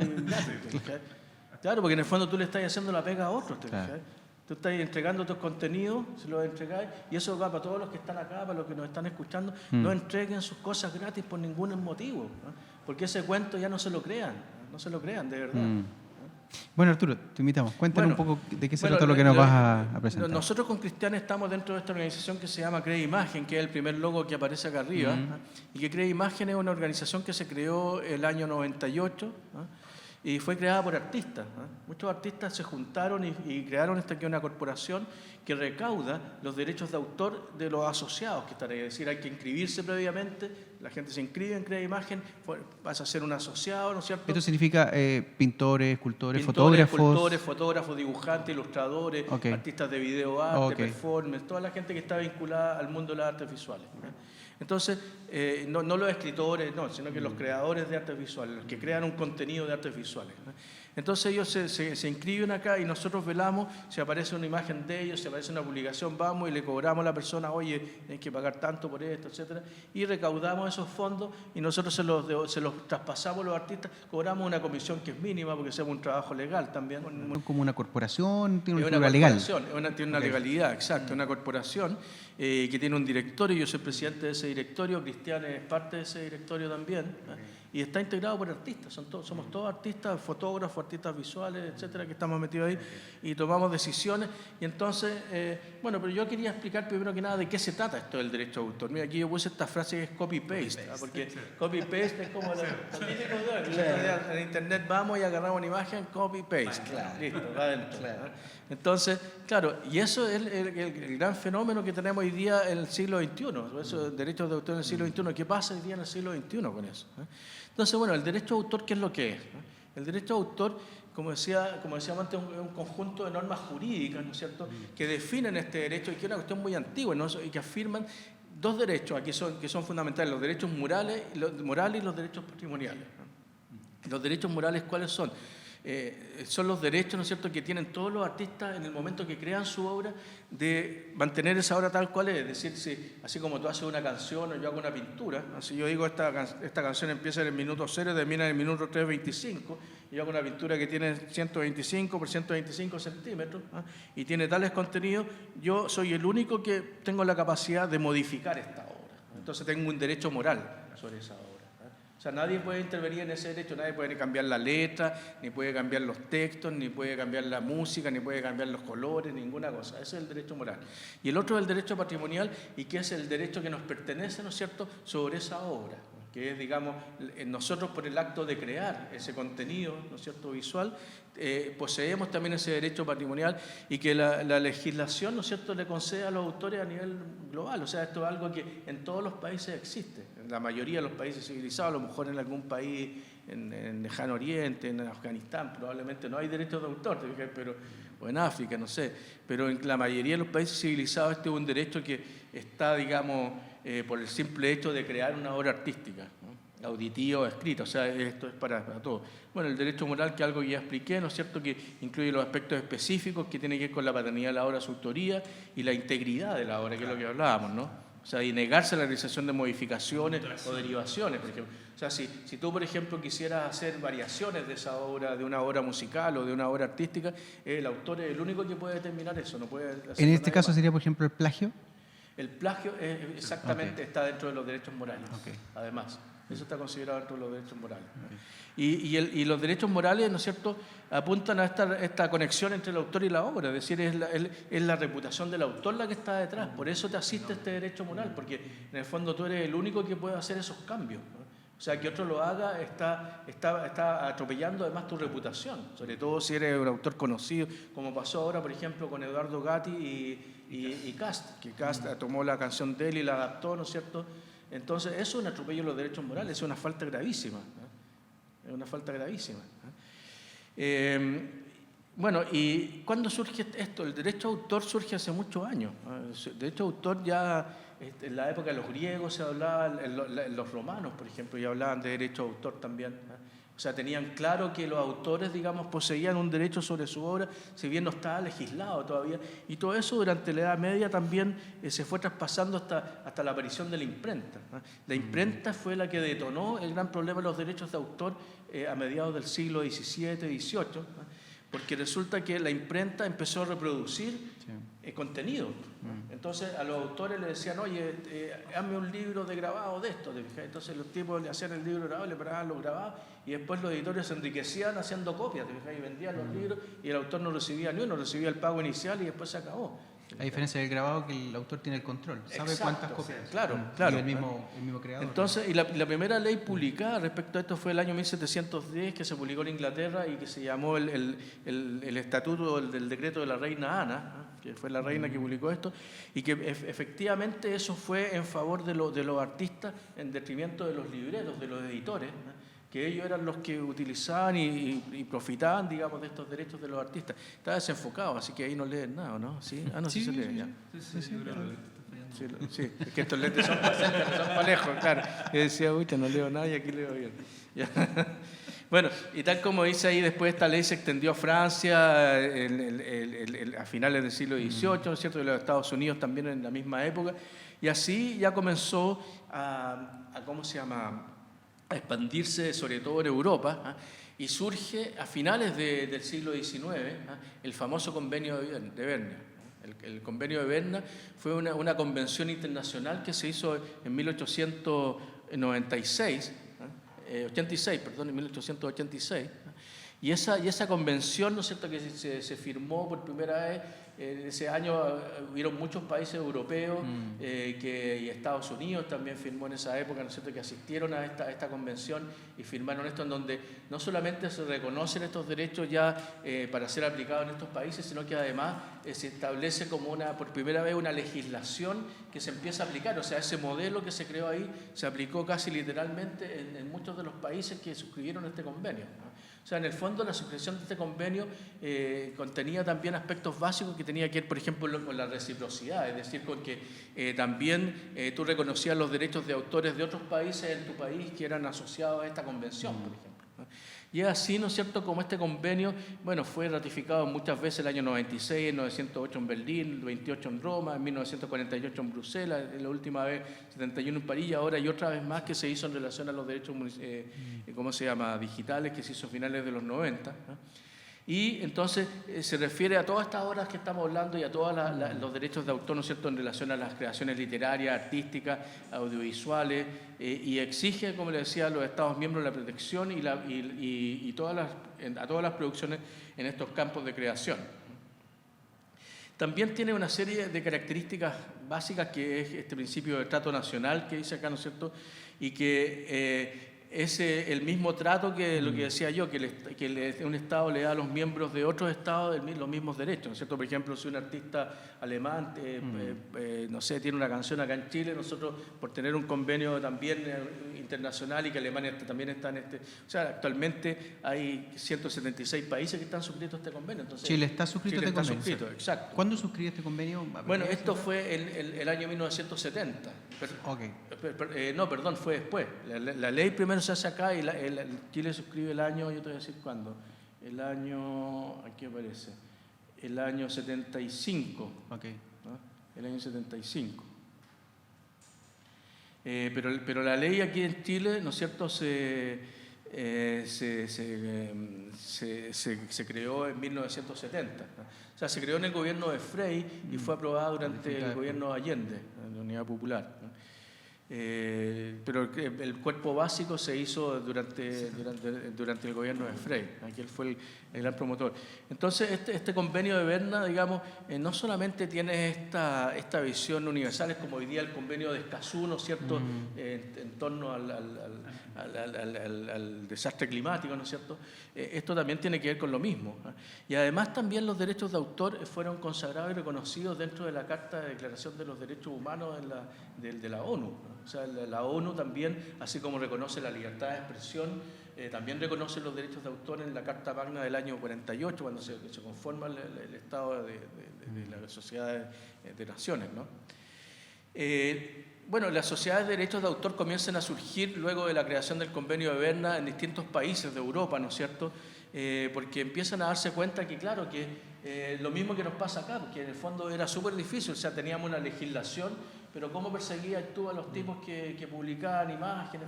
Claro, porque en el fondo tú le estás haciendo la pega a otros. Claro. Tú estás entregando tus contenidos, se los entregáis, y eso va para todos los que están acá, para los que nos están escuchando. No entreguen sus cosas gratis por ningún motivo, ¿no? Porque ese cuento ya no se lo crean, de verdad. Bueno, Arturo, te invitamos. Cuéntanos un poco de qué se trata lo que bueno, nos vas a presentar. Nosotros con Cristian estamos dentro de esta organización que se llama Crea Imagen, que es el primer logo que aparece acá arriba, y que Crea Imagen es una organización que se creó el año 98, y fue creada por artistas. Muchos artistas se juntaron y crearon esta que es una corporación que recauda los derechos de autor de los asociados que están ahí. Es decir, hay que inscribirse previamente, la gente se inscribe en Crea Imagen, vas a ser un asociado, ¿no es cierto? Esto significa pintores, escultores, fotógrafos, dibujantes, ilustradores, artistas de video arte, performance, toda la gente que está vinculada al mundo de las artes visuales. Entonces, no los escritores, no, sino que los creadores de artes visuales, los que crean un contenido de artes visuales. Entonces ellos se inscriben acá y nosotros velamos, si aparece una imagen de ellos, si aparece una publicación, vamos y le cobramos a la persona, oye, hay que pagar tanto por esto, etcétera, y recaudamos esos fondos y nosotros se los traspasamos a los artistas, cobramos una comisión que es mínima porque hacemos un trabajo legal también. Como una corporación, tiene Es una una figura legal. corporación, tiene una legalidad, exacto, una corporación que tiene un directorio, yo soy presidente de ese directorio, Cristian es parte de ese directorio también, y está integrado por artistas, somos todos artistas, fotógrafos, artistas visuales, etcétera, que estamos metidos ahí y tomamos decisiones. Y entonces, bueno, pero yo quería explicar primero que nada de qué se trata esto del derecho de autor. Mira, aquí yo puse esta frase que es copy-paste, porque copy-paste es como lo típico en internet, vamos y agarramos una imagen, copy-paste, listo, va adentro. Entonces, claro, y eso es el gran fenómeno que tenemos hoy día en el siglo XXI, esos derechos de autor en el siglo XXI. ¿Qué pasa hoy día en el siglo XXI con eso? Entonces, bueno, el derecho de autor, ¿qué es lo que es? El derecho de autor, como decíamos antes, es un conjunto de normas jurídicas, ¿no es cierto?, que definen este derecho y que es una cuestión muy antigua, ¿no? Y que afirman dos derechos aquí que son fundamentales, los derechos morales y los derechos patrimoniales, ¿no? Los derechos morales, ¿cuáles son? Son los derechos, ¿no es cierto?, que tienen todos los artistas en el momento que crean su obra de mantener esa obra tal cual es decir, así como tú haces una canción o yo hago una pintura, así yo digo esta canción empieza en el minuto 0 y termina en el minuto 3:25, y yo hago una pintura que tiene 125 por 125 centímetros y tiene tales contenidos, yo soy el único que tengo la capacidad de modificar esta obra, entonces tengo un derecho moral sobre esa obra. O sea, nadie puede intervenir en ese derecho, nadie puede cambiar la letra, ni puede cambiar los textos, ni puede cambiar la música, ni puede cambiar los colores, ninguna cosa. Ese es el derecho moral. Y el otro es el derecho patrimonial, y que es el derecho que nos pertenece, ¿no es cierto?, sobre esa obra, que es, digamos, nosotros por el acto de crear ese contenido, ¿no es cierto?, visual, poseemos también ese derecho patrimonial y que la legislación, ¿no es cierto?, le concede a los autores a nivel global. O sea, esto es algo que en todos los países existe, en la mayoría de los países civilizados, a lo mejor en algún país en Lejano Oriente, en Afganistán, probablemente no hay derechos de autor, o en África, no sé, pero en la mayoría de los países civilizados este es un derecho que está, digamos, por el simple hecho de crear una obra artística, ¿no?, auditiva o escrita, o sea, esto es para todos. Bueno, el derecho moral, que es algo que ya expliqué, ¿no es cierto?, que incluye los aspectos específicos que tienen que ver con la paternidad de la obra, su autoría y la integridad de la obra, que es lo que hablábamos, ¿no? O sea, y negarse a la realización de modificaciones o derivaciones, por ejemplo. O sea, si tú, por ejemplo, quisieras hacer variaciones de esa obra, de una obra musical o de una obra artística, el autor es el único que puede determinar eso, no puede hacerlo En este nadie caso más. sería, por ejemplo, el plagio. El plagio exactamente está dentro de los derechos morales, Okay. además. Eso está considerado dentro de los derechos morales. Y los derechos morales, ¿no es cierto?, apuntan a esta conexión entre el autor y la obra, es decir, es la reputación del autor la que está detrás. Por eso te asiste este derecho moral, porque en el fondo tú eres el único que puede hacer esos cambios, ¿no? O sea, que otro lo haga está atropellando además tu reputación, sobre todo si eres un autor conocido, como pasó ahora, por ejemplo, con Eduardo Gatti y Cast, que Cast tomó la canción de él y la adaptó, ¿no es cierto? Entonces, eso es un atropello de los derechos morales, es una falta gravísima, ¿no? Es una falta gravísima, ¿no? Bueno, ¿y cuándo surge esto? El derecho de autor surge hace muchos años. El derecho de autor ya, en la época de los griegos se hablaba, los romanos, por ejemplo, ya hablaban de derecho de autor también, ¿no? O sea, tenían claro que los autores, digamos, poseían un derecho sobre su obra, si bien no estaba legislado todavía. Y todo eso durante la Edad Media también se fue traspasando hasta la aparición de la imprenta, ¿no? La imprenta fue la que detonó el gran problema de los derechos de autor a mediados del siglo XVII, XVIII, ¿no? Porque resulta que la imprenta empezó a reproducir contenido. Entonces a los autores les decían, oye, hazme un libro de grabado de esto. Entonces los tipos le hacían el libro grabado, le pagaban los grabados y después los editores se enriquecían haciendo copias, y vendían los libros y el autor no recibía ni uno, recibía el pago inicial y después se acabó. A diferencia del grabado, que el autor tiene el control, sabe Exacto, cuántas copias. claro. Y el mismo creador. Entonces, y la primera ley publicada respecto a esto fue el año 1710, que se publicó en Inglaterra y que se llamó el Estatuto del Decreto de la Reina Ana, ¿no?, que fue la reina que publicó esto, y que efectivamente eso fue en favor de los artistas en detrimento de los libreros, de los editores, ¿no?, que ellos eran los que utilizaban y profitaban, digamos, de estos derechos de los artistas. Está desenfocado, así que ahí no leen nada, ¿no? ¿Sí? Ah, no, sí se lee, ya. Sí, es que estos lentes son para lejos, claro. Yo decía, uy, no leo nada y aquí leo bien. Ya. Bueno, y tal como dice ahí, después esta ley se extendió a Francia a finales del siglo XVIII, ¿no es cierto? Y los Estados Unidos también en la misma época. Y así ya comenzó ¿cómo se llama?, a expandirse sobre todo en Europa, ¿ah? Y surge a finales del siglo XIX, ¿ah?, el famoso Convenio de Berna. El Convenio de Berna fue una convención internacional que se hizo en 1896, en 1886, ¿no? Y esa convención, ¿no es cierto?, que se firmó por primera vez, ese año hubieron muchos países europeos y Estados Unidos también firmó en esa época, ¿no es cierto?, que asistieron a esta convención y firmaron esto, en donde no solamente se reconocen estos derechos ya para ser aplicados en estos países, sino que además se establece como por primera vez una legislación que se empieza a aplicar. O sea, ese modelo que se creó ahí se aplicó casi literalmente en muchos de los países que suscribieron este convenio, ¿no? O sea, en el fondo la suscripción de este convenio contenía también aspectos básicos que tenía que ver, por ejemplo, con la reciprocidad, es decir, con que también tú reconocías los derechos de autores de otros países en tu país que eran asociados a esta convención, por ejemplo, ¿no? Y es así, ¿no es cierto?, como este convenio, bueno, fue ratificado muchas veces el año 96, en 1908 en Berlín, el 28 en Roma, en 1948 en Bruselas, la última vez 71 en París, y ahora y otra vez más que se hizo en relación a los derechos, ¿cómo se llama?, digitales, que se hizo a finales de los 90, ¿no? Y entonces se refiere a todas estas obras que estamos hablando y a todos los derechos de autor, ¿no es cierto?, en relación a las creaciones literarias, artísticas, audiovisuales, y exige, como le decía, a los Estados miembros la protección y a todas las producciones en estos campos de creación. También tiene una serie de características básicas, que es este principio de trato nacional que dice acá, ¿no es cierto?, y que es el mismo trato que lo que decía yo, que un Estado le da a los miembros de otros Estados los mismos derechos, ¿no es cierto? Por ejemplo, si un artista alemán, no sé, tiene una canción acá en Chile, nosotros, por tener un convenio también internacional, y que Alemania también está en o sea, actualmente hay 176 países que están suscritos a este convenio. Entonces, Chile está suscrito a este convenio. Suscrito, exacto. ¿Cuándo suscribió este convenio? Bueno, esto fue el año 1970. Okay. No, perdón, fue después. La ley primero se hace acá y Chile suscribe el año, yo te voy a decir cuándo. El año, aquí aparece, el año 75. Okay. ¿No? El año 75. Pero la ley aquí en Chile, ¿no es cierto?, se creó en 1970. ¿no? O sea, se creó en el gobierno de Frei y fue aprobada durante el gobierno de Allende, de Unidad Popular, ¿no? Pero el cuerpo básico se hizo durante el gobierno de Frei, aquí él fue el gran promotor. Entonces, este convenio de Berna, digamos, no solamente tiene esta visión universal, es como hoy día el convenio de Escazú, ¿no es cierto?, en torno al desastre climático, ¿no es cierto? Esto también tiene que ver con lo mismo, ¿eh? Y además también los derechos de autor fueron consagrados y reconocidos dentro de la Carta de Declaración de los Derechos Humanos de la ONU, ¿no? O sea, la ONU también, así como reconoce la libertad de expresión, también reconoce los derechos de autor en la Carta Magna del año 48, cuando se conforma el Estado de la Sociedad de Naciones, ¿no? Bueno, las sociedades de derechos de autor comienzan a surgir luego de la creación del Convenio de Berna en distintos países de Europa, ¿no es cierto? Porque empiezan a darse cuenta que, claro, que lo mismo que nos pasa acá, porque en el fondo era súper difícil, o sea, teníamos una legislación, pero ¿cómo perseguías tú a los tipos que publicaban imágenes?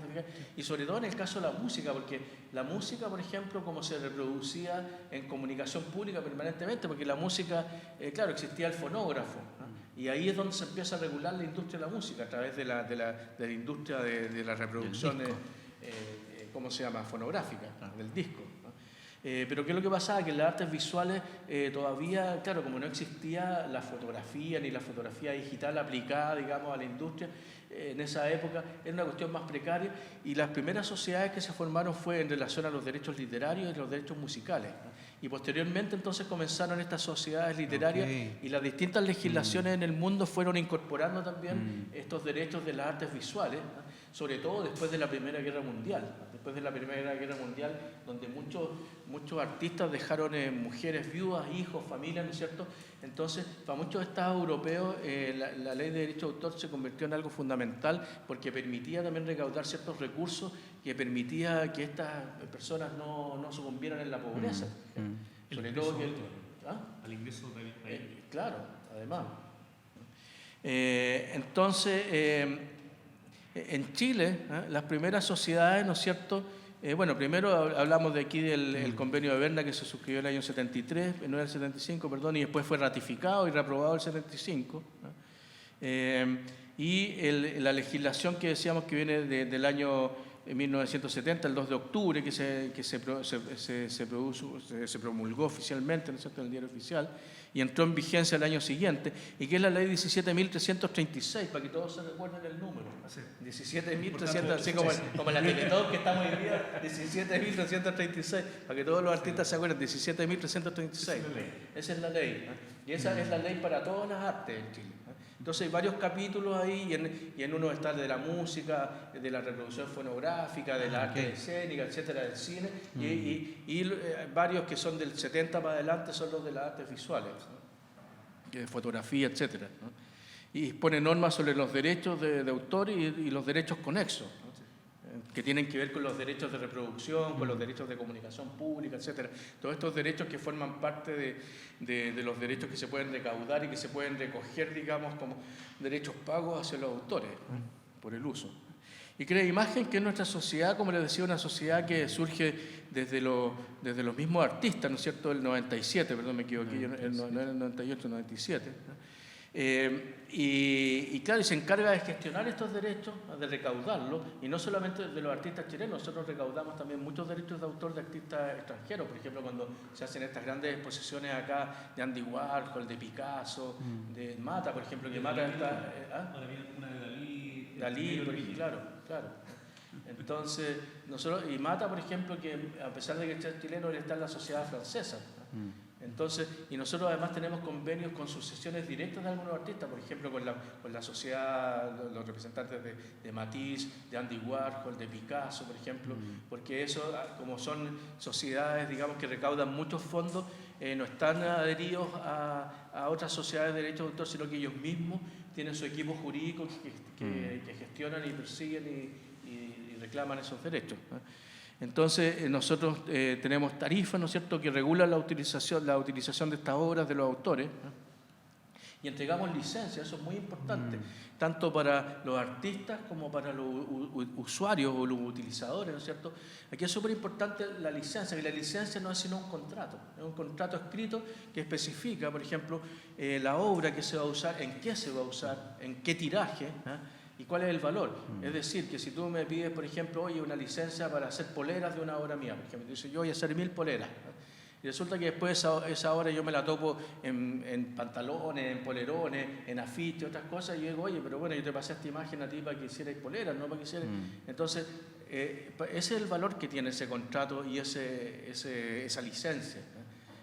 Y sobre todo en el caso de la música, porque la música, por ejemplo, como se reproducía en comunicación pública permanentemente, porque la música, claro, existía el fonógrafo, ¿no? Y ahí es donde se empieza a regular la industria de la música, a través de la industria de la reproducción, ¿cómo se llama?, fonográfica, del disco, ¿no? Pero ¿qué es lo que pasaba? Que en las artes visuales todavía, claro, como no existía la fotografía ni la fotografía digital aplicada, digamos, a la industria, en esa época era una cuestión más precaria, y las primeras sociedades que se formaron fue en relación a los derechos literarios y los derechos musicales, ¿no? Y posteriormente entonces comenzaron estas sociedades literarias, y las distintas legislaciones en el mundo fueron incorporando también estos derechos de las artes visuales, ¿no? sobre todo después de la Primera Guerra Mundial. Después de la Primera Guerra Mundial, donde muchos artistas dejaron mujeres viudas, hijos, familias, ¿no es cierto? Entonces, para muchos estados europeos, la ley de derecho de autor se convirtió en algo fundamental porque permitía también recaudar ciertos recursos que permitía que estas personas no sucumbieran en la pobreza. Sobre todo que... Al ingreso de claro, además. Entonces, en Chile, las primeras sociedades, ¿no es cierto? Bueno, primero hablamos de aquí del convenio de Berna que se suscribió en el año 73, no era el 75, perdón, y después fue ratificado y reaprobado el 75. La legislación que decíamos que viene del año 1970, el 2 de octubre, que se promulgó oficialmente, ¿no es cierto?, en el diario oficial, y entró en vigencia el año siguiente, y que es la ley 17.336, para que todos se recuerden el número. 17.300, así como la Teletón que estamos hoy día, 17.336, para que todos los artistas se acuerden, 17.336. Esa es la ley. Y esa es la ley para todas las artes en Chile. Entonces hay varios capítulos ahí, y en uno está de la música, de la reproducción fonográfica, de la arte escénica, etcétera, del cine, y varios que son del 70 para adelante son los de las artes visuales, ¿no? Fotografía, etcétera, ¿no? Y pone normas sobre los derechos de autor y los derechos conexos, ¿no?, que tienen que ver con los derechos de reproducción, con los derechos de comunicación pública, etcétera. Todos estos derechos que forman parte de los derechos que se pueden recaudar y que se pueden recoger, digamos, como derechos pagos hacia los autores, ¿no?, por el uso. Y crea imagen que es nuestra sociedad, como les decía, una sociedad que surge desde los mismos artistas, ¿no es cierto?, el 97, perdón, me equivoqué, no era el 98, el 97, ¿no? Claro, y se encarga de gestionar estos derechos, de recaudarlos, y no solamente de los artistas chilenos, nosotros recaudamos también muchos derechos de autor de artistas extranjeros, por ejemplo, cuando se hacen estas grandes exposiciones acá de Andy Warhol, de Picasso, de Mata, por ejemplo, que Mata está... Una de Dalí. Dalí, claro. Entonces, nosotros, y Mata, por ejemplo, que a pesar de que es chileno, él está en la sociedad francesa. Entonces, y nosotros además tenemos convenios con sucesiones directas de algunos artistas, por ejemplo, con la sociedad, los representantes de Matisse, de Andy Warhol, de Picasso, por ejemplo, porque eso, como son sociedades, digamos, que recaudan muchos fondos, no están adheridos a otras sociedades de derechos de autor, sino que ellos mismos tienen su equipo jurídico que gestionan y persiguen y reclaman esos derechos, ¿no? Entonces, nosotros tenemos tarifas, ¿no es cierto?, que regulan la utilización de estas obras de los autores, ¿no?, y entregamos licencias, eso es muy importante, tanto para los artistas como para los usuarios o los utilizadores, ¿no es cierto? Aquí es súper importante la licencia, que la licencia no es sino un contrato, es un contrato escrito que especifica, por ejemplo, la obra que se va a usar, en qué se va a usar, en qué tiraje, ¿eh?, y cuál es el valor. Es decir, que si tú me pides, por ejemplo, oye, una licencia para hacer poleras de una obra mía, por ejemplo, dice, yo voy a hacer 1000 poleras, ¿no? Y resulta que después esa obra yo me la topo en pantalones, en polerones, en afiches, otras cosas, y yo digo, oye, pero bueno, yo te pasé esta imagen a ti para que hicierais poleras, no para que hicierais... Entonces, ese es el valor que tiene ese contrato y esa licencia, ¿no?,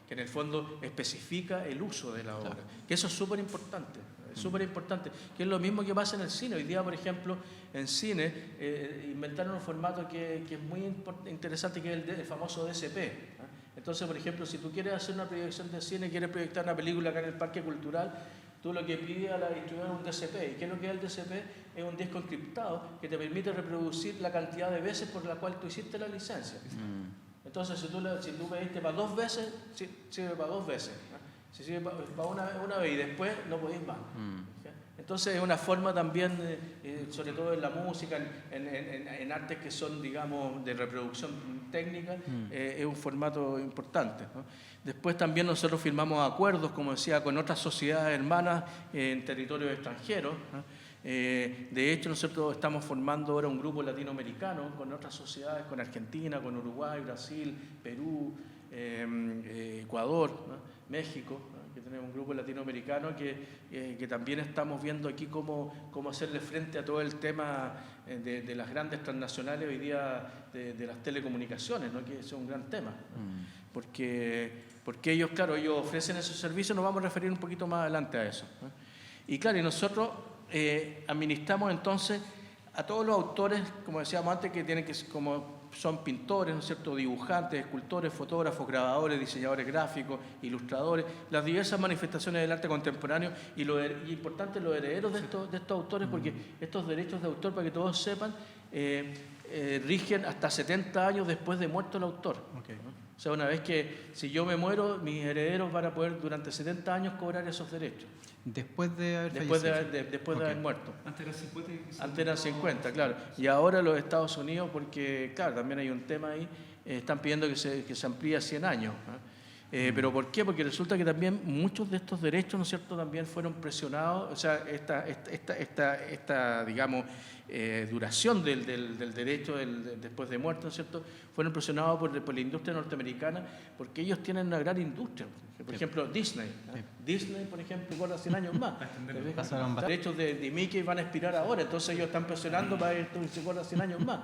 que en el fondo especifica el uso de la obra. Claro. Que eso es súper importante. Súper importante, que es lo mismo que pasa en el cine. Hoy día, por ejemplo, en cine inventaron un formato que es muy interesante, que es el famoso DCP, ¿no? Entonces, por ejemplo, si tú quieres hacer una proyección de cine, quieres proyectar una película acá en el Parque Cultural, tú lo que pides a la distribuidora es un DCP. ¿Y qué es lo que es el DCP? Es un disco encriptado que te permite reproducir la cantidad de veces por la cual tú hiciste la licencia. Entonces, si tú pediste para 2 veces, sirve para 2 veces, ¿no? Si sirve para una vez y después no podéis más. Entonces es una forma también, sobre todo en la música, en artes que son, digamos, de reproducción técnica, es un formato importante, ¿no? Después también nosotros firmamos acuerdos, como decía, con otras sociedades hermanas en territorios extranjeros, ¿no? De hecho, nosotros estamos formando ahora un grupo latinoamericano con otras sociedades, con Argentina, con Uruguay, Brasil, Perú, Ecuador, ¿no?, México, ¿no?, que tenemos un grupo latinoamericano que también estamos viendo aquí cómo hacerle frente a todo el tema de las grandes transnacionales hoy día de las telecomunicaciones, ¿no?, que es un gran tema, ¿no? Porque ellos, claro, ellos ofrecen esos servicios, nos vamos a referir un poquito más adelante a eso, ¿no? Y claro, y nosotros administramos entonces a todos los autores, como decíamos antes, que tienen que como son pintores, ¿no es cierto?, dibujantes, escultores, fotógrafos, grabadores, diseñadores gráficos, ilustradores, las diversas manifestaciones del arte contemporáneo y importante los herederos de estos autores, porque estos derechos de autor, para que todos sepan, rigen hasta 70 años después de muerto el autor. Okay. O sea, una vez que, si yo me muero, mis herederos van a poder durante 70 años cobrar esos derechos. Después de haber Después de fallecido. haber muerto. Antes eran 50 y Antes eran 50, claro. Y ahora los Estados Unidos, porque, claro, también hay un tema ahí, están pidiendo que se amplíe a 100 años. ¿Pero por qué? Porque resulta que también muchos de estos derechos, ¿no es cierto?, también fueron presionados, o sea, esta digamos, duración del derecho después de muerto, ¿no es cierto?, fueron presionados por la industria norteamericana, porque ellos tienen una gran industria. Por ejemplo, Disney. Disney, por ejemplo, guarda 100 años más. Los derechos de Mickey van a expirar ahora, entonces ellos están presionando para que esto se guarda 100 años más.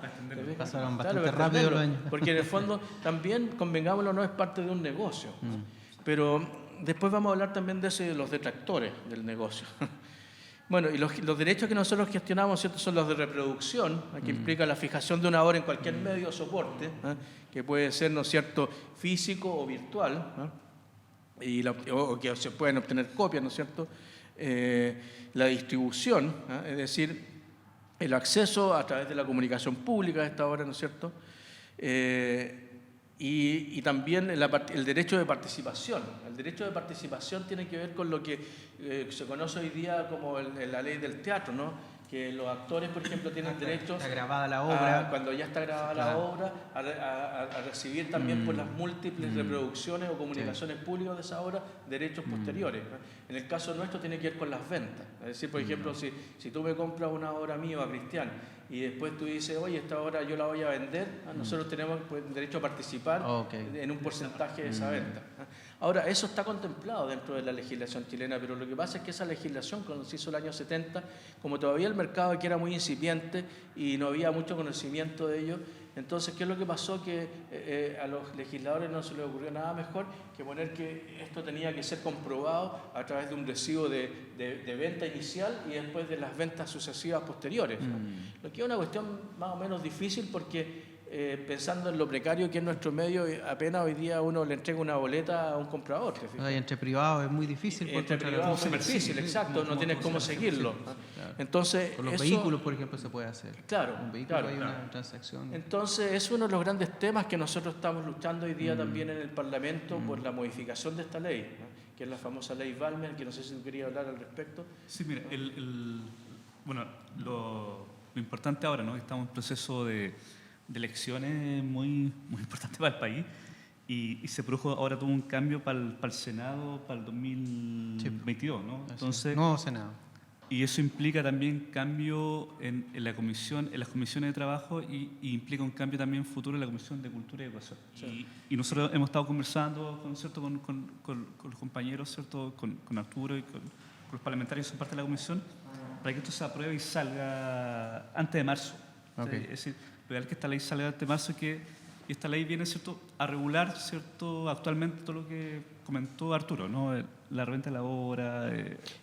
Pasaron Claro, bastante rápido los años. porque en el fondo también, convengámoslo, no es parte de un negocio. Pero después vamos a hablar también de los detractores del negocio. Bueno, y los derechos que nosotros gestionamos, ¿cierto?, son los de reproducción, que implica la fijación de una obra en cualquier medio o soporte, que puede ser, ¿no es cierto?, físico o virtual, o que se pueden obtener copias, ¿no es cierto?, la distribución, es decir, el acceso a través de la comunicación pública a esta obra, ¿no es cierto?, y también el derecho de participación. El derecho de participación tiene que ver con lo que se conoce hoy día como la ley del teatro, ¿no?, que los actores, por ejemplo, tienen derecho está grabada la obra, cuando ya está grabada la obra, a recibir también por las múltiples reproducciones o comunicaciones públicas de esa obra derechos posteriores, ¿no? En el caso nuestro tiene que ver con las ventas. Es decir, por ejemplo, si tú me compras una obra mía, Cristian, y después tú dices, oye, esta obra yo la voy a vender, nosotros tenemos derecho a participar en un porcentaje de esa venta. Ahora, eso está contemplado dentro de la legislación chilena, pero lo que pasa es que esa legislación, cuando se hizo el año 70, como todavía el mercado aquí era muy incipiente y no había mucho conocimiento de ello, entonces, ¿qué es lo que pasó? Que a los legisladores no se les ocurrió nada mejor que poner que esto tenía que ser comprobado a través de un recibo de venta inicial y después de las ventas sucesivas posteriores, ¿no? Lo que es una cuestión más o menos difícil porque pensando en lo precario que es nuestro medio, apenas hoy día uno le entrega una boleta a un comprador. Entre privados es muy difícil. Entre privados es muy difícil, exacto, no tienes cómo seguirlo. Claro. Entonces, con los vehículos, por ejemplo, se puede hacer. Claro, un vehículo hay una transacción. Entonces, es uno de los grandes temas que nosotros estamos luchando hoy día también en el Parlamento por la modificación de esta ley, ¿no?, que es la famosa ley Balmer, que no sé si tú querías hablar al respecto. Sí, mira, bueno, lo importante ahora, ¿no?, estamos en proceso de elecciones muy importantes para el país y se produjo ahora todo un cambio para el Senado para el 2022, ¿no? Entonces, nuevo Senado. Y eso implica también cambio en las comisiones de trabajo y implica un cambio también futuro en la Comisión de Cultura y Educación. Sí. Y nosotros hemos estado conversando con los compañeros, ¿cierto?, con Arturo y con los parlamentarios que son parte de la comisión, para que esto se apruebe y salga antes de marzo. Okay. Es decir, lo ideal es que esta ley salga antes de marzo y esta ley viene, ¿cierto?, a regular, ¿cierto?, actualmente todo lo que comentó Arturo, ¿no?, la reventa de la obra.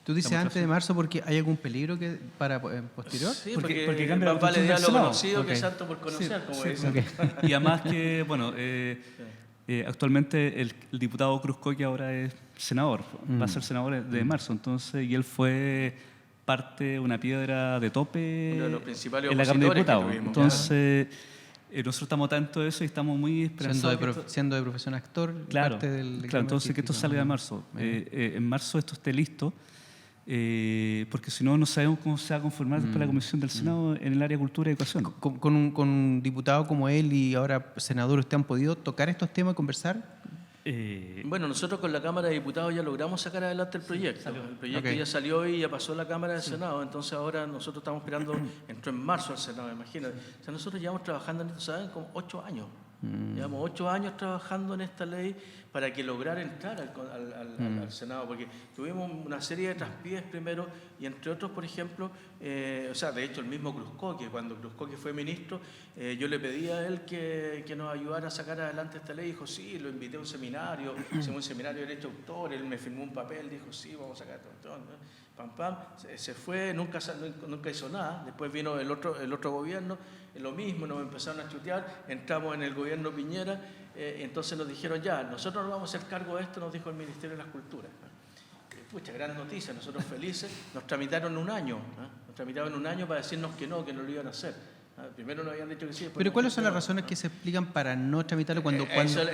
¿Tú dices antes de marzo porque hay algún peligro para posterior? Sí, porque cambia más vale diálogo conocido okay. que santo por conocer, como dicen. Okay. Y además que, bueno, actualmente el diputado Cruz Coqui ahora es senador, va a ser senador de marzo, entonces, y él fue una piedra de tope uno de los principales en la Cámara de Diputados. tuvimos, entonces, nosotros estamos atentos de eso y estamos muy esperanzados. Siendo de profesión actor, claro, parte del claro, entonces que esto salga en marzo. En marzo esto esté listo, porque si no, no sabemos cómo se va a conformar después la Comisión del Senado en el área de Cultura y Educación. Con un diputado como él y ahora senador, ¿usted han podido tocar estos temas, conversar? Bueno, nosotros con la Cámara de Diputados ya logramos sacar adelante el proyecto. El proyecto ya salió y ya pasó a la Cámara del Senado, entonces ahora nosotros estamos esperando, entró en marzo al Senado, imagínate. O sea, nosotros llevamos trabajando en esto, ¿saben?, como 8 años. Llevamos 8 años trabajando en esta ley para que lograra entrar al Senado, porque tuvimos una serie de traspiés primero, y entre otros, por ejemplo, o sea, de hecho el mismo Cruzcoque, cuando Cruzcoque fue ministro, yo le pedí a él que nos ayudara a sacar adelante esta ley, dijo sí, lo invité a un seminario, hicimos un seminario de derecho de autor, él me firmó un papel, dijo sí, vamos a sacar esto, pam, pam, se fue, nunca hizo nada. Después vino el otro gobierno, lo mismo, nos empezaron a chutear, entramos en el gobierno Piñera, entonces nos dijeron ya, nosotros nos vamos a hacer cargo de esto, nos dijo el Ministerio de las Culturas. Pucha, gran noticia, nosotros felices, nos tramitaron un año para decirnos que no lo iban a hacer. Primero nos habían dicho que sí. Pero ¿cuáles son las razones que se explican para no tramitarlo cuando parece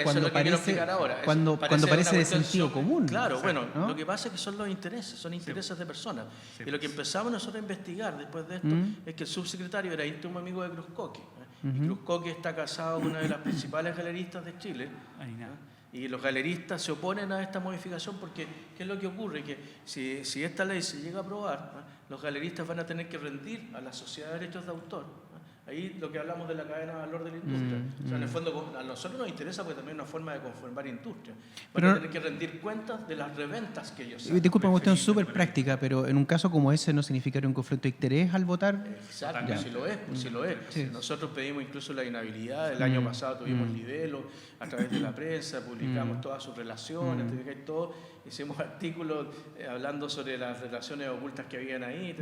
parece de sentido común? Claro, Exacto, bueno, ¿no? lo que pasa es que son los intereses, son intereses de personas. Sí, y lo que empezamos nosotros a investigar después de esto es que el subsecretario era íntimo amigo de Cruzcoque. Y Cruzcoque está casado con una de las principales galeristas de Chile. Ahí nada. Y los galeristas se oponen a esta modificación porque, ¿qué es lo que ocurre? Que si esta ley se llega a aprobar, los galeristas van a tener que rendir a la Sociedad de Derechos de Autor. Ahí lo que hablamos de la cadena de valor de la industria. O sea, en el fondo a nosotros nos interesa porque también es una forma de conformar industria. Van a tener que rendir cuentas de las reventas que ellos hacen. Disculpa, una cuestión súper práctica, pero en un caso como ese no significaría un conflicto de interés al votar. Exacto, Ya. si lo es, pues si lo es. Sí. Nosotros pedimos incluso la inhabilidad. El año pasado tuvimos libelo a través de la prensa, publicamos todas sus relaciones, todo. Hicimos artículos hablando sobre las relaciones ocultas que habían ahí.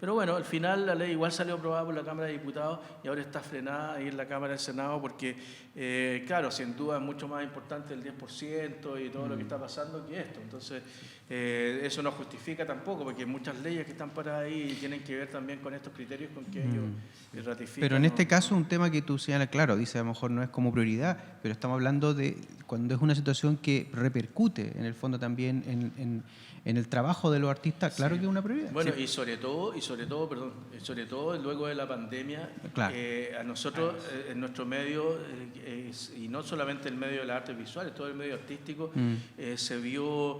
Pero bueno, al final la ley igual salió aprobada por la Cámara de Diputados y ahora está frenada ahí en la Cámara del Senado porque, claro, sin duda es mucho más importante el 10% y todo lo que está pasando que esto. Entonces, eso no justifica tampoco, porque hay muchas leyes que están paradas ahí y tienen que ver también con estos criterios con que ellos ratifican. Pero en este caso, un tema que tú señalas, claro, dice a lo mejor no es como prioridad, pero estamos hablando de cuando es una situación que repercute en el fondo también en el trabajo de los artistas, claro que es una prioridad. Bueno, Sí. y sobre todo luego de la pandemia, Claro. a nosotros en nuestro medio, y no solamente el medio de las artes visuales, todo el medio artístico, se vio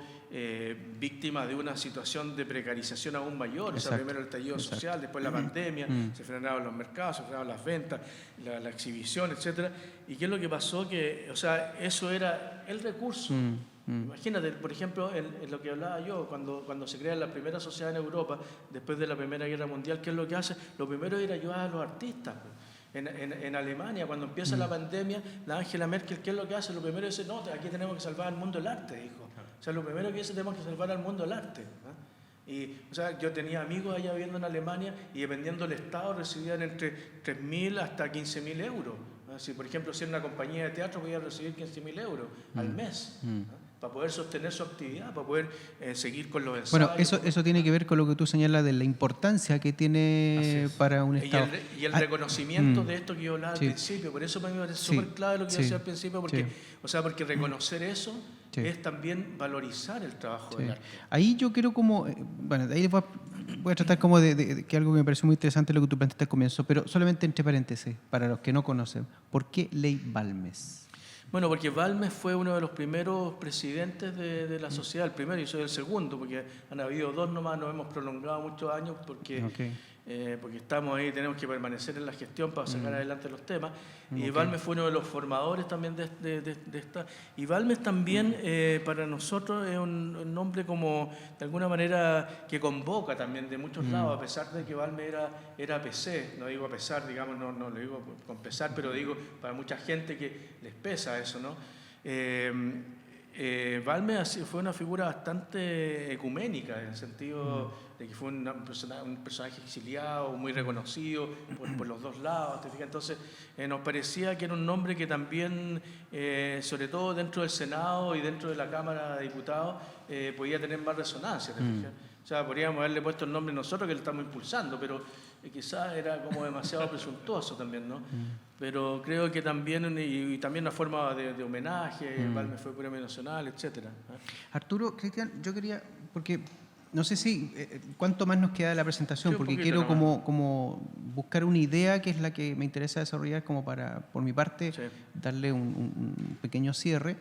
víctima de una situación de precarización aún mayor. O sea, primero el estallido social, después la pandemia, se frenaron los mercados, se frenaron las ventas, la exhibición, etcétera. ¿Y qué es lo que pasó? Que, o sea, eso era el recurso. Imagínate, por ejemplo, en lo que hablaba yo, cuando se crea la primera sociedad en Europa, después de la Primera Guerra Mundial, ¿qué es lo que hace? Lo primero era ayudar a los artistas. En Alemania, cuando empieza la pandemia, la Angela Merkel, ¿qué es lo que hace? Lo primero dice, no, aquí tenemos que salvar al mundo del arte, dijo. O sea, lo primero que dice, tenemos que salvar al mundo del arte. Y, o sea, yo tenía amigos allá viviendo en Alemania y dependiendo del estado recibían entre 3.000 hasta 15.000 euros. Si, por ejemplo, si era una compañía de teatro, podía recibir 15.000 euros al mes. Para poder sostener su actividad, para poder seguir con los ensayos. Bueno, eso tiene que ver con lo que tú señalas de la importancia que tiene para un Estado. Y el reconocimiento de esto que yo hablaba al principio, por eso me parece súper clave lo que yo decía al principio, porque, o sea, porque reconocer eso es también valorizar el trabajo del arte. Ahí yo quiero como, bueno, de ahí voy a tratar como de que algo que me pareció muy interesante lo que tú planteaste al comienzo, pero solamente entre paréntesis, para los que no conocen, ¿por qué Ley Balmes? Bueno, porque Balmes fue uno de los primeros presidentes de la sociedad, el primero y soy el segundo, porque han habido dos nomás, nos hemos prolongado muchos años porque estamos ahí, tenemos que permanecer en la gestión para sacar adelante los temas. Y Balmes fue uno de los formadores también de esta. Y Balmes también para nosotros es un nombre como, de alguna manera, que convoca también de muchos lados, a pesar de que Balmes era PC, no digo a pesar, digamos, no lo digo con pesar, pero digo para mucha gente que les pesa eso, ¿no? Balmes fue una figura bastante ecuménica, en el sentido de que fue un personaje exiliado, muy reconocido por los dos lados, ¿te fijas? Entonces nos parecía que era un nombre que también, sobre todo dentro del Senado y dentro de la Cámara de Diputados, podía tener más resonancia, ¿te fijas? O sea, podríamos haberle puesto el nombre nosotros que lo estamos impulsando, pero quizás era como demasiado presuntuoso también, ¿no? Pero creo que también, y también una forma de homenaje, Balmes fue Premio Nacional, etcétera. Arturo, Cristian, yo quería, porque no sé si, ¿cuánto más nos queda de la presentación? Sí, Porque poquito quiero como buscar una idea que es la que me interesa desarrollar como para, por mi parte, darle un pequeño cierre.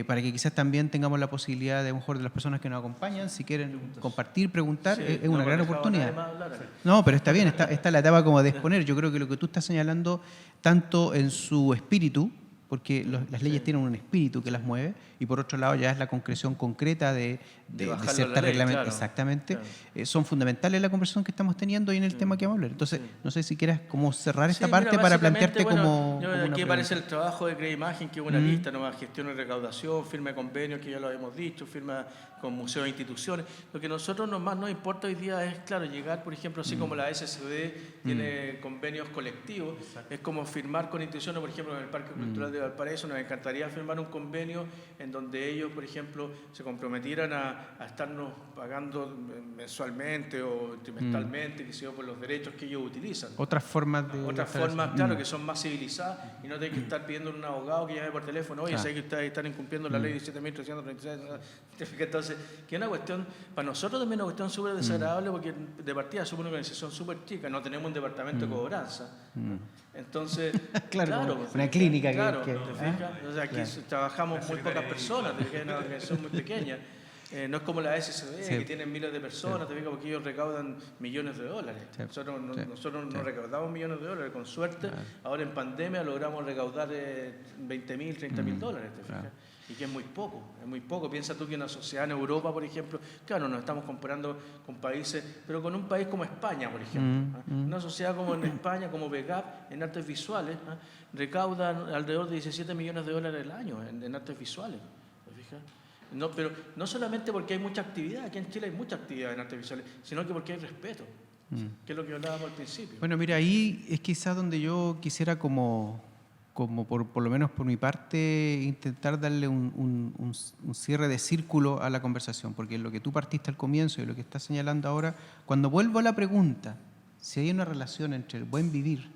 para que quizás también tengamos la posibilidad de, a lo mejor, de las personas que nos acompañan, si quieren compartir, preguntar, Sí, es no una hemos gran dejado a oportunidad. nadie más hablar acá. No, pero está bien, está la etapa como de exponer. Yo creo que lo que tú estás señalando, tanto en su espíritu, porque las leyes tienen un espíritu que las mueve, y por otro lado ya es la concreción concreta de bajarlo a la ciertas ley, reglamentos. claro, Exactamente. claro. Son fundamentales en la conversación que estamos teniendo y en el tema que vamos a hablar. Entonces, no sé si quieras como cerrar esta Sí, parte mira, para básicamente, plantearte bueno, como una aquí pregunta. aparece el trabajo de Creimagen, que es una lista, nomás gestión y recaudación, firma de convenios, que ya lo hemos dicho, firma con museos e instituciones. Lo que a nosotros más nos importa hoy día es, claro, llegar, por ejemplo, así como la SCD tiene convenios colectivos, es como firmar con instituciones, por ejemplo, en el Parque Cultural de Valparaíso, nos encantaría firmar un convenio en donde ellos, por ejemplo, se comprometieran a estarnos pagando mensualmente o trimestralmente, que sea por los derechos que ellos utilizan. Otras formas de... Otras formas, claro, que son más civilizadas y no tener que estar pidiendo a un abogado que llame por teléfono, oye, sé que ustedes están incumpliendo la ley 17.336. Entonces, que es una cuestión, para nosotros también es una cuestión súper desagradable porque de partida somos una organización súper chica, no tenemos un departamento de cobranza. Entonces, Claro, una clínica claro, que... ¿te fijas? O sea, aquí trabajamos muy pocas personas, te fijas, es una organización muy pequeña. No es como la SCD, que tienen miles de personas, te fijas, porque ellos recaudan millones de dólares. Nosotros no recaudamos millones de dólares, con suerte. Ahora en pandemia logramos recaudar 20.000, 30.000 dólares, te fijas. Y que es muy poco. Piensa tú que una sociedad en Europa, por ejemplo, claro, nos estamos comparando con países, pero con un país como España, por ejemplo. Una sociedad como en España, como BEGAP, en artes visuales, recauda alrededor de 17 millones de dólares al año en artes visuales. ¿Te fijas? No, pero no solamente porque hay mucha actividad, aquí en Chile hay mucha actividad en artes visuales, sino que porque hay respeto, que es lo que hablábamos al principio. Bueno, mira, ahí es quizás donde yo quisiera como por lo menos por mi parte, intentar darle un cierre de círculo a la conversación, porque lo que tú partiste al comienzo y lo que estás señalando ahora, cuando vuelvo a la pregunta, si hay una relación entre el buen vivir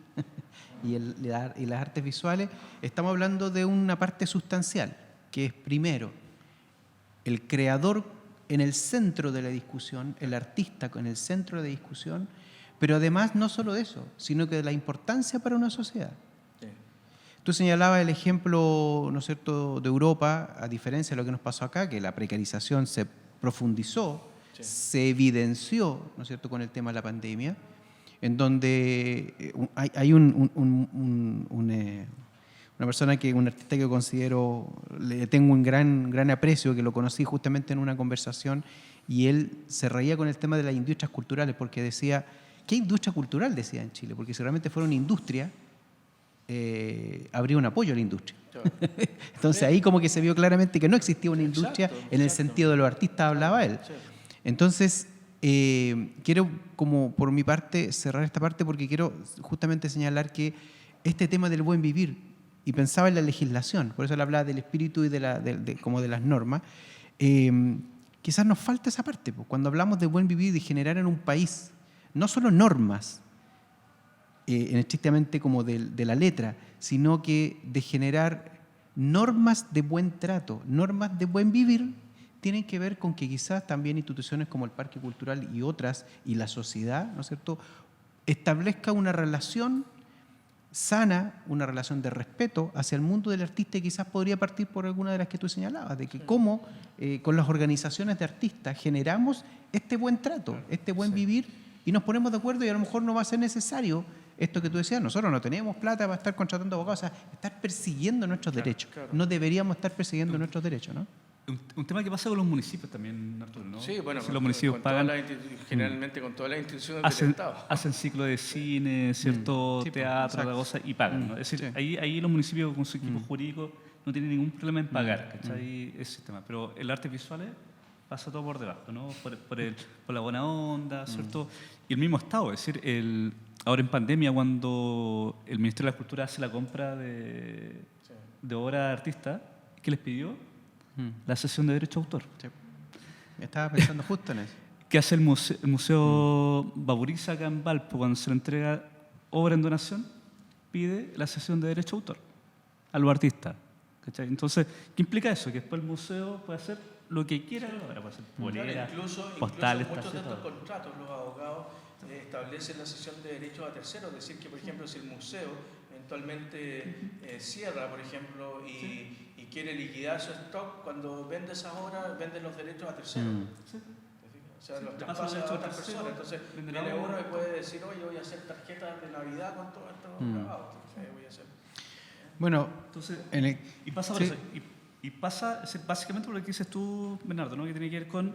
y las artes visuales, estamos hablando de una parte sustancial, que es primero, el creador en el centro de la discusión, el artista en el centro de la discusión, pero además no solo de eso, sino que de la importancia para una sociedad. Tú señalabas el ejemplo, ¿no es cierto?, de Europa, a diferencia de lo que nos pasó acá, que la precarización se profundizó, se evidenció, ¿no es cierto?, con el tema de la pandemia, en donde hay una persona un artista que considero, le tengo un gran aprecio, que lo conocí justamente en una conversación, y él se reía con el tema de las industrias culturales, porque decía, ¿qué industria cultural decía en Chile? Porque si realmente fuera una industria, habría un apoyo a la industria. Claro. Entonces ahí como que se vio claramente que no existía una industria en el sentido de los artistas, hablaba él. Entonces, quiero como por mi parte cerrar esta parte porque quiero justamente señalar que este tema del buen vivir, y pensaba en la legislación, por eso le hablaba del espíritu y como de las normas, quizás nos falta esa parte, pues, cuando hablamos de buen vivir, de generar en un país no solo normas, estrictamente como de la letra, sino que de generar normas de buen trato, normas de buen vivir, tienen que ver con que quizás también instituciones como el Parque Cultural y otras, y la sociedad, ¿no es cierto?, establezca una relación sana, una relación de respeto hacia el mundo del artista, y quizás podría partir por alguna de las que tú señalabas, de que cómo con las organizaciones de artistas generamos este buen trato, este buen vivir, y nos ponemos de acuerdo, y a lo mejor no va a ser necesario esto que tú decías, nosotros no tenemos plata para estar contratando abogados, o sea, estar persiguiendo nuestros derechos. Claro. No deberíamos estar persiguiendo nuestros derechos, ¿no? Un tema que pasa con los municipios también, Arturo, ¿no? Sí, bueno, si los municipios pagan, generalmente con todas las instituciones del Estado. Hacen ciclo de cine, cierto, sí, teatro, la cosa, y pagan, ¿no? Es decir, ahí los municipios con su equipo jurídico no tienen ningún problema en pagar, ¿cachai? Ese sistema. Pero el artes visuales pasa todo por debajo, ¿no? Por la buena onda, ¿cierto? Y el mismo Estado, es decir, ahora en pandemia, cuando el Ministerio de la Cultura hace la compra de obra de artistas, ¿qué les pidió? La cesión de derecho de autor. Sí. Estaba pensando justo en eso. ¿Qué hace el Museo Baburiza acá en Valpo cuando se le entrega obra en donación? Pide la cesión de derecho de autor a los artistas. ¿Cachai? Entonces, ¿qué implica eso? Que después el museo puede hacer lo que quiera, puede hacer poleras, postales, muchos de estos contratos, los abogados establecen la cesión de derechos a terceros, es decir, que por ejemplo si el museo eventualmente cierra, por ejemplo, y quiere liquidar su stock, cuando vende esas obras, vende los derechos a terceros. Sí. O sea, los Pasa traspasa el a derecho a otras tercero, personas. Entonces, vende la viene obra. uno y puede decir, oye, voy a hacer tarjetas de Navidad con todos estos grabados. Voy a hacer. Bueno, Entonces, en el- y pasa por sí. eso. Y pasa básicamente por lo que dices tú, Bernardo, ¿no? Que tiene que ver con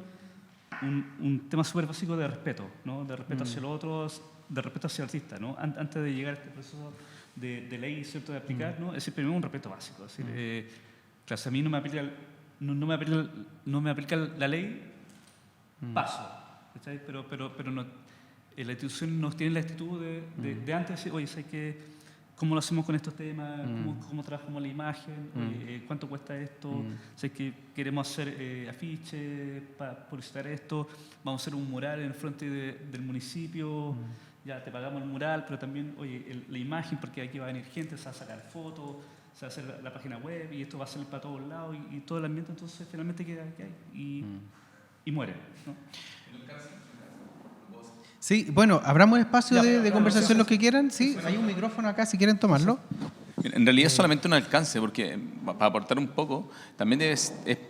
un tema súper básico de respeto, ¿no? De respeto hacia los otros, de respeto hacia el artista, ¿no? Antes de llegar a este proceso de ley, ¿cierto? De aplicar, ¿no? Es decir, primero un respeto básico. Es decir, claro, si a mí no me aplica la ley, paso. ¿Cachai? Pero no, la institución no tiene la actitud de antes de decir, oye, ¿sabes qué? ¿Cómo lo hacemos con estos temas? ¿Cómo trabajamos la imagen? Oye, ¿cuánto cuesta esto? ¿Sabes que queremos hacer afiches para publicitar esto? Vamos a hacer un mural en el frente del municipio. Ya te pagamos el mural, pero también, oye, la imagen, porque aquí va a venir gente, se va a sacar fotos, se va a hacer la página web y esto va a salir para todos lados y todo el ambiente entonces finalmente queda ahí y muere, ¿no? Sí, bueno, abramos espacio Ya, de claro, conversación sí, los que quieran. Sí, hay un micrófono acá si quieren tomarlo. En realidad es solamente un alcance, porque para aportar un poco, también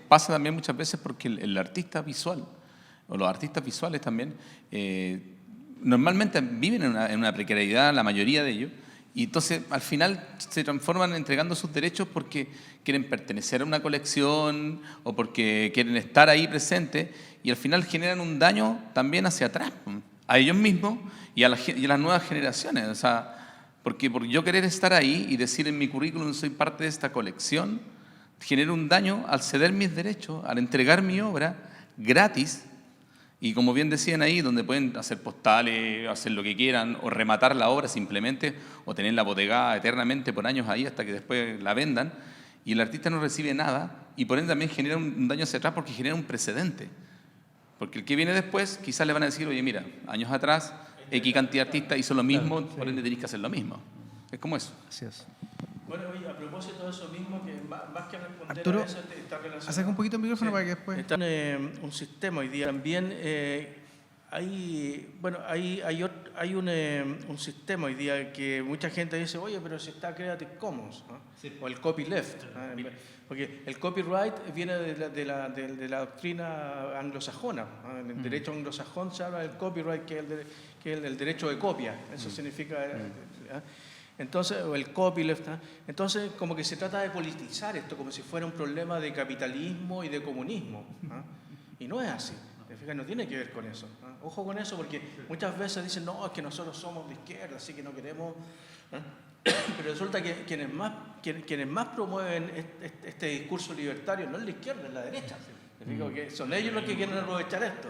pasa también muchas veces porque el artista visual, o los artistas visuales también, normalmente viven en una precariedad, la mayoría de ellos, y entonces al final se transforman entregando sus derechos porque quieren pertenecer a una colección o porque quieren estar ahí presentes, y al final generan un daño también hacia atrás, a ellos mismos y a las nuevas generaciones. O sea, porque por yo querer estar ahí y decir en mi currículum soy parte de esta colección, genero un daño al ceder mis derechos, al entregar mi obra gratis. Y como bien decían ahí, donde pueden hacer postales, hacer lo que quieran, o rematar la obra simplemente, o tenerla bodegada eternamente por años ahí hasta que después la vendan, y el artista no recibe nada, y por ende también genera un daño hacia atrás porque genera un precedente. Porque el que viene después quizás le van a decir, oye, mira, años atrás, X cantidad de artistas hizo lo mismo, por ende tenés que hacer lo mismo. Es como eso. Así es. Bueno, oye, a propósito de eso mismo, que más que responder Arturo, a eso, está relacionado. acerca un poquito el micrófono para que después... Está un sistema hoy día. También hay un sistema hoy día que mucha gente dice, oye, pero si está Creative Commons, ¿no? Sí. O el copyleft. Porque el copyright viene de la doctrina anglosajona. ¿No? En el derecho anglosajón se habla del copyright, que es el derecho de copia. Eso significa... Entonces, o el copyleft, ¿no? Entonces, como que se trata de politizar esto, como si fuera un problema de capitalismo y de comunismo, ¿no? Y no es así. No tiene que ver con eso. ¿No? Ojo con eso, porque muchas veces dicen, no, es que nosotros somos de izquierda, así que no queremos... ¿no? Pero resulta que quienes más promueven este discurso libertario no es la izquierda, es la derecha. Digo que son ellos los que quieren aprovechar esto.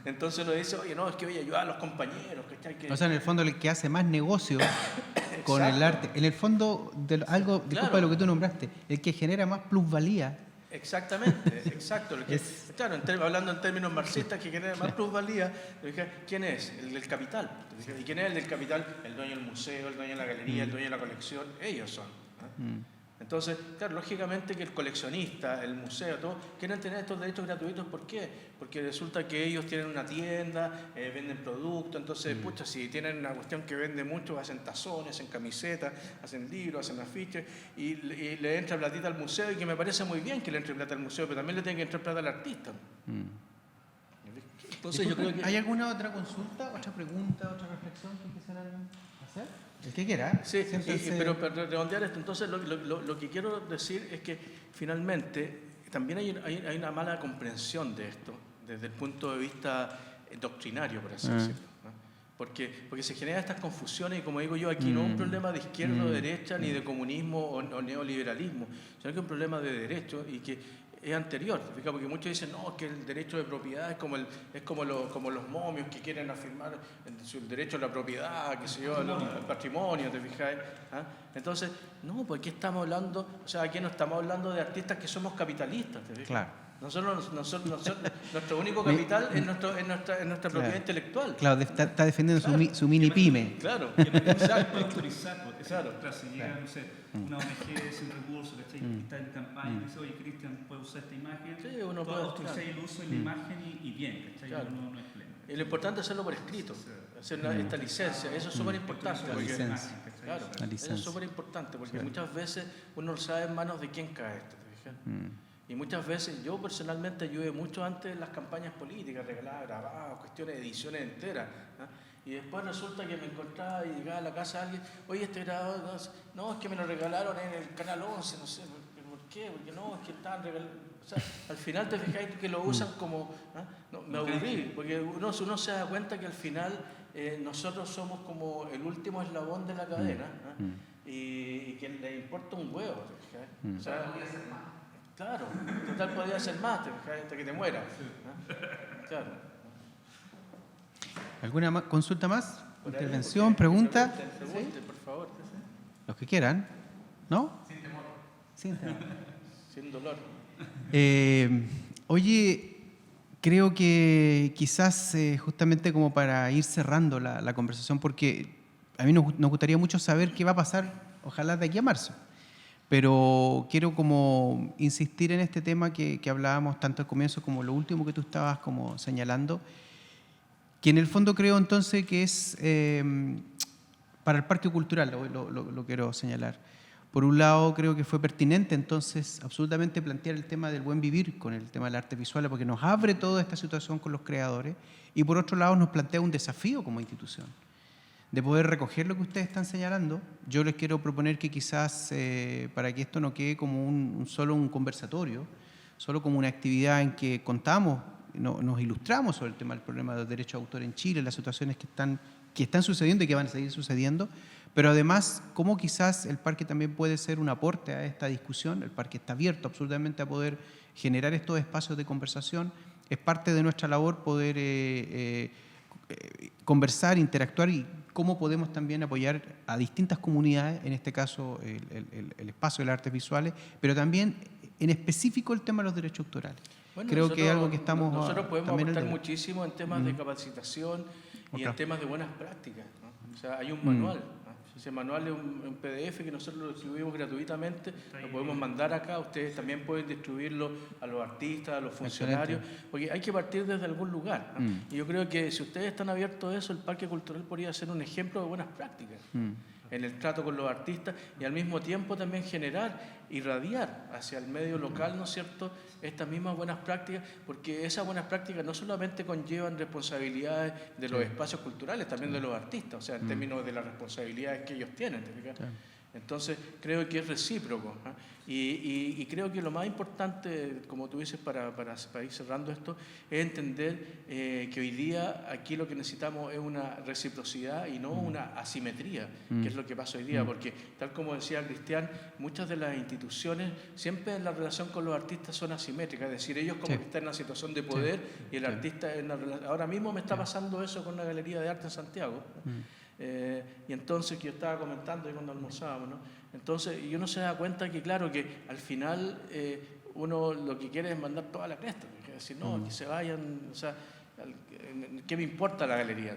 Entonces uno dice, oye, no, es que voy a ayudar a los compañeros. Que... O sea, en el fondo el que hace más negocio con el arte, en el fondo, disculpa Claro. lo que tú nombraste, el que genera más plusvalía. Exactamente, exacto. Claro, hablando en términos marxistas, que genera más plusvalía, ¿quién es? El del capital. ¿Y quién es el del capital? El dueño del museo, el dueño de la galería, el dueño de la colección. Ellos son. Entonces, claro, lógicamente que el coleccionista, el museo, todo, quieren tener estos derechos gratuitos. ¿Por qué? Porque resulta que ellos tienen una tienda, venden productos, entonces, pucha, si tienen una cuestión que vende mucho, hacen tazones, hacen camisetas, hacen libros, hacen afiches, y le entra platita al museo, y que me parece muy bien que le entre plata al museo, pero también le tiene que entrar plata al artista. Entonces, yo creo que... ¿Hay alguna otra consulta, otra pregunta, otra reflexión que quisieran hacer? El que quiera. Sí, Siéntense. pero para redondear esto, entonces lo que quiero decir es que finalmente también hay una mala comprensión de esto, desde el punto de vista doctrinario, por así decirlo. ¿No? Porque se generan estas confusiones y, como digo yo, aquí no es un problema de izquierda o derecha, ni de comunismo o neoliberalismo, sino que es un problema de derecho y que es anterior, porque muchos dicen, no, que el derecho de propiedad es como los momios que quieren afirmar el derecho a la propiedad, que se yo, al patrimonio, ¿te fijáis? ¿Ah? Entonces, no, pues aquí estamos hablando, o sea, aquí no estamos hablando de artistas que somos capitalistas, ¿te fijas? Claro. Nosotros, nuestro único capital es nuestra propiedad intelectual. Claro, está defendiendo su mini pyme. Claro, Que no exacto. puede autorizar, porque Claro. si llega, no sé, una ONG sin recursos, ¿cachai? Que está en campaña y dice, oye, Cristian, ¿puede usar esta imagen? Sí, uno Tú puede, autorizar claro. el uso de la imagen y bien, ¿cachai? Claro. No es pleno. Y lo importante es hacerlo por escrito, hacer esta licencia, eso es súper importante. La Porque, licencia. claro, La eso es licencia. súper importante, porque muchas veces uno no sabe en manos de quién cae esto. ¿Te fijas? fijas? Y muchas veces, yo personalmente ayudé mucho antes en las campañas políticas, regalaba grabados, cuestiones de ediciones enteras. Y después resulta que me encontraba y llegaba a la casa alguien, oye, este grabador, no, es que me lo regalaron en el Canal 11, no sé, ¿por qué? Porque no, es que estaban regalando. O sea, al final te fijáis que lo usan como, no, me aburrí, porque uno se da cuenta que al final nosotros somos como el último eslabón de la cadena, y que le importa un huevo, ¿te fijáis? O sea, claro, total podría ser más, hasta que te mueras. Claro. ¿Alguna consulta más? Por ahí, ¿Intervención? ¿Pregunta? Pregunten, por favor. Los que quieran. ¿No? Sin temor. Sin dolor. Oye, creo que quizás justamente como para ir cerrando la conversación, porque a mí nos gustaría mucho saber qué va a pasar, ojalá de aquí a marzo. Pero quiero como insistir en este tema que hablábamos tanto al comienzo como lo último que tú estabas como señalando, que en el fondo creo entonces que es para el Parque Cultural, lo quiero señalar. Por un lado creo que fue pertinente entonces absolutamente plantear el tema del buen vivir con el tema del arte visual, porque nos abre toda esta situación con los creadores, y por otro lado nos plantea un desafío como institución de poder recoger lo que ustedes están señalando. Yo les quiero proponer que quizás, para que esto no quede como solo un conversatorio, solo como una actividad en que contamos, nos ilustramos sobre el tema del problema de los derechos de autor en Chile, las situaciones que están sucediendo y que van a seguir sucediendo, pero además cómo quizás el parque también puede ser un aporte a esta discusión. El parque está abierto absolutamente a poder generar estos espacios de conversación. Es parte de nuestra labor poder conversar, interactuar, y cómo podemos también apoyar a distintas comunidades, en este caso el espacio de las artes visuales, pero también en específico el tema de los derechos autorales. Bueno, creo que es algo que estamos... Nosotros podemos también aportar muchísimo en temas de capacitación y en temas de buenas prácticas, ¿no? O sea, hay un manual, ¿no? Ese manual es un PDF que nosotros lo distribuimos gratuitamente, lo podemos mandar acá, ustedes también pueden distribuirlo a los artistas, a los funcionarios, porque hay que partir desde algún lugar, ¿no? Y yo creo que si ustedes están abiertos a eso, el Parque Cultural podría ser un ejemplo de buenas prácticas en el trato con los artistas, y al mismo tiempo también generar, irradiar hacia el medio local, ¿no es cierto?, estas mismas buenas prácticas, porque esas buenas prácticas no solamente conllevan responsabilidades de los espacios culturales, también de los artistas, o sea, en términos de las responsabilidades que ellos tienen, ¿te fijas? Entonces, creo que es recíproco, ¿eh? Y creo que lo más importante, como tú dices, para ir cerrando esto, es entender que hoy día aquí lo que necesitamos es una reciprocidad y no una asimetría, que es lo que pasa hoy día, porque tal como decía Cristian, muchas de las instituciones siempre en la relación con los artistas son asimétricas, es decir, ellos como que están en una situación de poder y el artista en una relación. Ahora mismo me está pasando eso con la Galería de Arte en Santiago. Y entonces, que yo estaba comentando ahí cuando almorzábamos, ¿no? Entonces, y uno se da cuenta que, claro, que al final uno lo que quiere es mandar toda la cresta, es decir, no, que se vayan, o sea, ¿qué me importa la galería?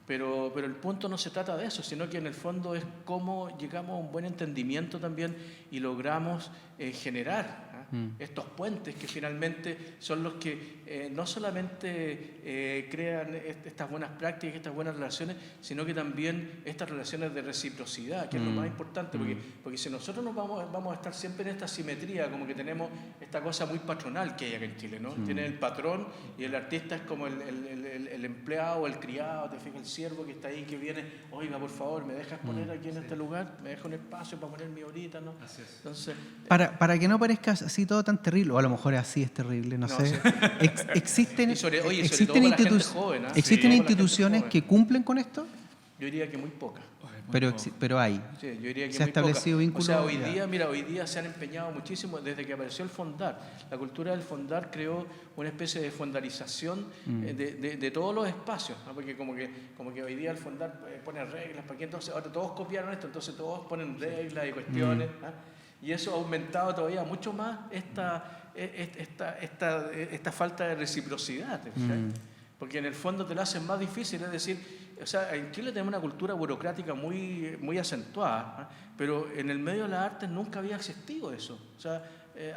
Pero el punto no se trata de eso, sino que en el fondo es cómo llegamos a un buen entendimiento también y logramos generar estos puentes que finalmente son los que no solamente crean estas buenas prácticas, estas buenas relaciones, sino que también estas relaciones de reciprocidad, que es lo más importante, porque si nosotros nos vamos a estar siempre en esta simetría, como que tenemos esta cosa muy patronal que hay acá en Chile, ¿no? Tiene el patrón y el artista es como el empleado, el criado, te fijas, el siervo que está ahí, que viene, oiga, por favor, ¿me dejas poner aquí en este lugar? ¿Me dejas un espacio para poner mi horita? ¿No? Así es. Entonces, para que no parezca así todo tan terrible, o a lo mejor así es terrible, no sé. Sí. Existen sobre todo para la gente joven, ¿eh? ¿existen Sí, instituciones que cumplen con esto? Yo diría que muy pocas. Pero hay. Sí, yo diría que se ha muy establecido poca. vínculos. O sea, hoy día se han empeñado muchísimo desde que apareció el fondar. La cultura del fondar creó una especie de fondarización de todos los espacios, ¿no? Porque como que hoy día el fondar pone reglas, ¿para qué? Entonces ahora todos copiaron esto, entonces todos ponen reglas y cuestiones, y eso ha aumentado todavía mucho más esta falta de reciprocidad, porque en el fondo te lo hacen más difícil, es decir, o sea, en Chile tenemos una cultura burocrática muy, muy acentuada, pero en el medio de las artes nunca había existido eso. O sea,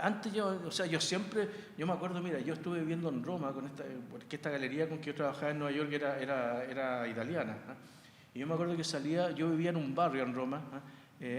antes yo me acuerdo, mira, yo estuve viviendo en Roma porque esta galería con que yo trabajaba en Nueva York era italiana, y yo me acuerdo que yo vivía en un barrio en Roma,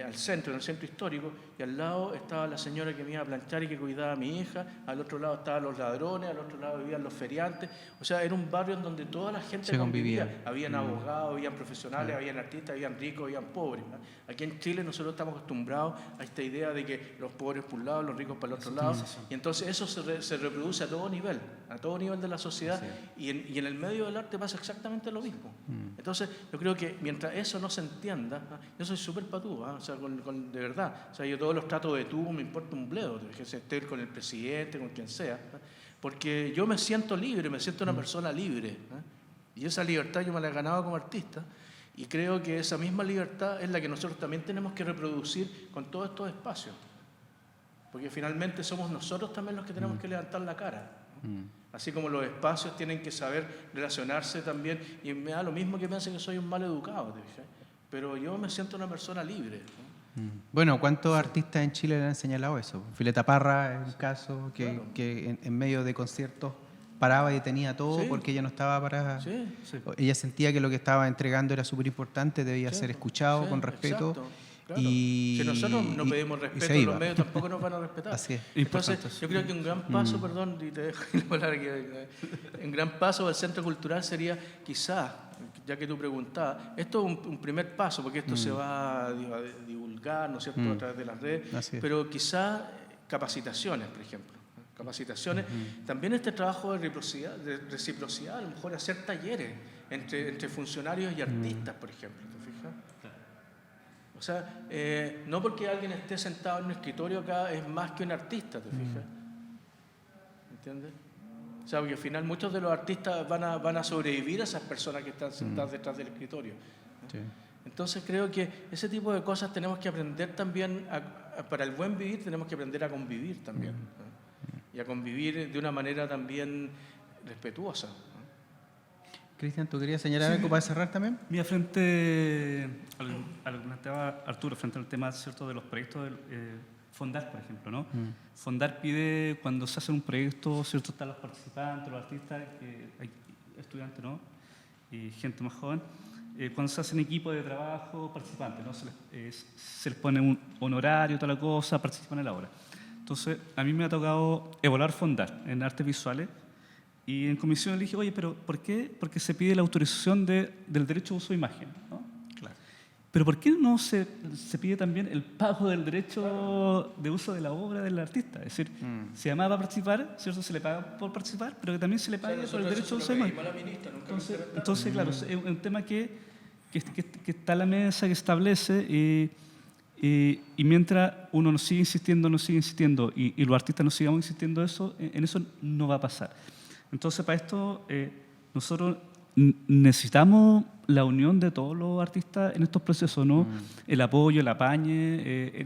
al centro, en el centro histórico, y al lado estaba la señora que me iba a planchar y que cuidaba a mi hija, al otro lado estaban los ladrones, al otro lado vivían los feriantes. O sea, era un barrio en donde toda la gente Se convivía. Habían abogados, habían profesionales, habían artistas, habían ricos, habían pobres, ¿no? Aquí en Chile nosotros estamos acostumbrados a esta idea de que los pobres por un lado, los ricos para el otro lado, y entonces eso se reproduce a todo nivel de la sociedad, y en el medio del arte pasa exactamente lo mismo. Entonces yo creo que mientras eso no se entienda, yo soy súper patú, o sea, de verdad, o sea, yo todos los trato de tú, me importa un bledo, que esté con el presidente, con quien sea, porque yo me siento libre, me siento una persona libre, y esa libertad yo me la he ganado como artista, y creo que esa misma libertad es la que nosotros también tenemos que reproducir con todos estos espacios, porque finalmente somos nosotros también los que tenemos que levantar la cara, así como los espacios tienen que saber relacionarse también, y me da lo mismo que piensen que soy un mal educado, ¿te fijas? Pero yo me siento una persona libre, ¿no? Bueno, ¿cuántos artistas en Chile le han señalado eso? Fileta Parra es un caso que, Claro. que en medio de conciertos paraba y detenía todo Sí. porque ella no estaba para... Sí, Ella sentía que lo que estaba entregando era súper importante, debía sí, ser escuchado sí, con respeto. exacto, claro. Y, Si nosotros no y- pedimos y respeto, se iba. los medios tampoco nos van a respetar. Así es. Entonces, Importante. yo creo que un gran paso, perdón, y te dejo hablar, un gran paso del centro cultural sería quizás, ya que tú preguntabas, esto es un primer paso, porque esto se va a divulgar, ¿no es cierto?, a través de las redes, Así es. pero quizás capacitaciones, por ejemplo. Capacitaciones, también este trabajo de reciprocidad, a lo mejor hacer talleres entre funcionarios y artistas, por ejemplo, ¿te fijas? O sea, no porque alguien esté sentado en un escritorio acá es más que un artista, ¿te fijas? ¿Entiendes? O sea, porque al final muchos de los artistas van a sobrevivir a esas personas que están sentadas detrás del escritorio. Sí. Entonces creo que ese tipo de cosas tenemos que aprender también, para el buen vivir tenemos que aprender a convivir también, ¿no? Y a convivir de una manera también respetuosa, ¿no? Cristian, ¿tú querías señalar algo para cerrar también? Mira, frente a lo que planteaba Arturo, frente al tema, ¿cierto?, de los proyectos del Fondar, por ejemplo, ¿no? Fondar pide, cuando se hace un proyecto, ¿cierto?, están los participantes, los artistas, hay estudiantes, ¿no?, y gente más joven, cuando se hacen equipos de trabajo, participantes, ¿no?, se les pone un honorario, toda la cosa, participan en la obra. Entonces, a mí me ha tocado evaluar Fondar en artes visuales, y en comisión le dije, oye, pero ¿por qué? Porque se pide la autorización del derecho de uso de imagen, ¿no? Claro. Pero ¿por qué no se pide también el pago del derecho de uso de la obra del artista? Es decir, se llama para participar, ¿cierto? Se le paga por participar, pero que también se le pague por el derecho de uso de imagen. Entonces, claro, es un tema que está en la mesa, que establece, y mientras uno nos sigue insistiendo, y los artistas nos sigamos insistiendo en eso no va a pasar. Entonces, para esto, nosotros necesitamos la unión de todos los artistas en estos procesos, ¿no? El apoyo, el apañe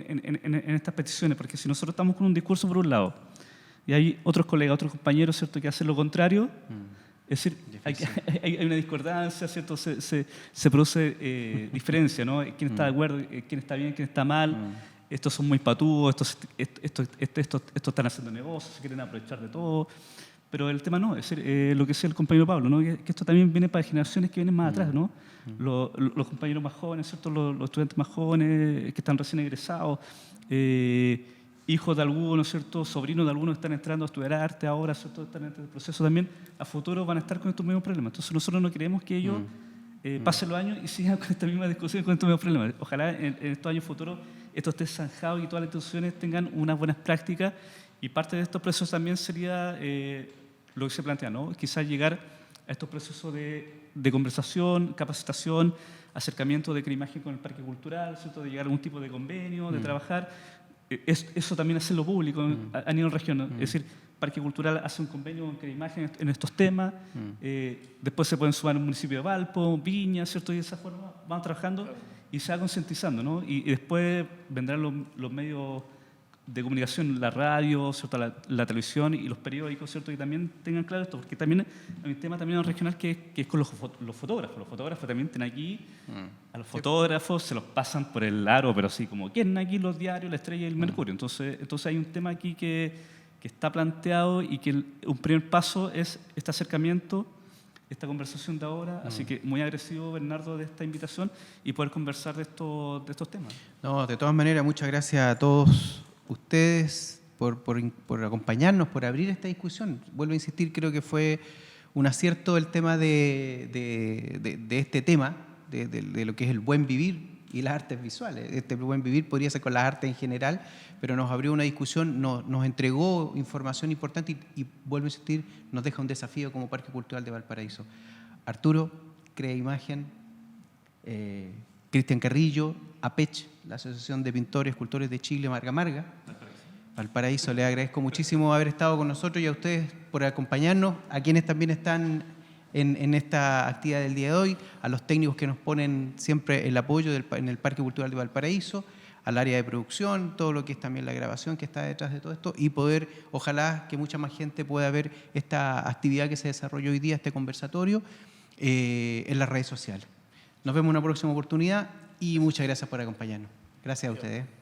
en estas peticiones, porque si nosotros estamos con un discurso por un lado y hay otros colegas, otros compañeros, ¿cierto?, que hacen lo contrario, es decir, hay una discordancia, ¿cierto?, se produce diferencia, ¿no? ¿Quién está de acuerdo? ¿Quién está bien? ¿Quién está mal? Estos son muy patúos, estos están haciendo negocios, se quieren aprovechar de todo. Pero el tema no, es decir, lo que decía el compañero Pablo, ¿no?, que esto también viene para generaciones que vienen más atrás, ¿no? Los compañeros más jóvenes, ¿cierto?, los estudiantes más jóvenes que están recién egresados, hijos de algunos, ¿cierto?, sobrinos de algunos que están entrando a estudiar arte ahora, ¿cierto?, están en este proceso también, a futuro van a estar con estos mismos problemas. Entonces nosotros no queremos que ellos pasen los años y sigan con esta misma discusión, con estos mismos problemas. Ojalá en estos años futuros esto esté zanjado y todas las instituciones tengan unas buenas prácticas, y parte de estos procesos también sería lo que se plantea, ¿no? Quizás llegar a estos procesos de conversación, capacitación, acercamiento de imagen con el parque cultural, ¿cierto?, de llegar a algún tipo de convenio, de trabajar. Eso también hacerlo público a nivel regional. Es decir, Parque Cultural hace un convenio con imagen en estos temas, después se pueden sumar un municipio de Valpo, Viña, ¿cierto?, y de esa forma van trabajando y se va concientizando, ¿no? Y después vendrán los medios de comunicación, la radio, ¿cierto?, la televisión y los periódicos, ¿cierto?, que también tengan claro esto, porque también hay un tema también regional que es con los fotógrafos. Los fotógrafos también tienen aquí, a los fotógrafos se los pasan por el aro, pero así como, ¿quieren aquí los diarios, La Estrella y el Mercurio? Entonces hay un tema aquí que está planteado, y que un primer paso es este acercamiento esta conversación de ahora. Así que muy agradecido, Bernardo, de esta invitación y poder conversar de estos temas. No, de todas maneras, muchas gracias a todos ustedes por acompañarnos, por abrir esta discusión. Vuelvo a insistir, creo que fue un acierto el tema de este tema, de lo que es el buen vivir y las artes visuales. Este buen vivir podría ser con las artes en general, pero nos abrió una discusión, nos entregó información importante y vuelvo a insistir, nos deja un desafío como Parque Cultural de Valparaíso. Arturo, Crea Imagen, Cristian Carrillo, APECH, la Asociación de Pintores, Escultores de Chile, Marga Marga, Valparaíso, les agradezco muchísimo haber estado con nosotros y a ustedes por acompañarnos, a quienes también están en esta actividad del día de hoy, a los técnicos que nos ponen siempre el apoyo en el Parque Cultural de Valparaíso, al área de producción, todo lo que es también la grabación que está detrás de todo esto y poder, ojalá que mucha más gente pueda ver esta actividad que se desarrolló hoy día, este conversatorio, en las redes sociales. Nos vemos en una próxima oportunidad y muchas gracias por acompañarnos. Gracias a ustedes.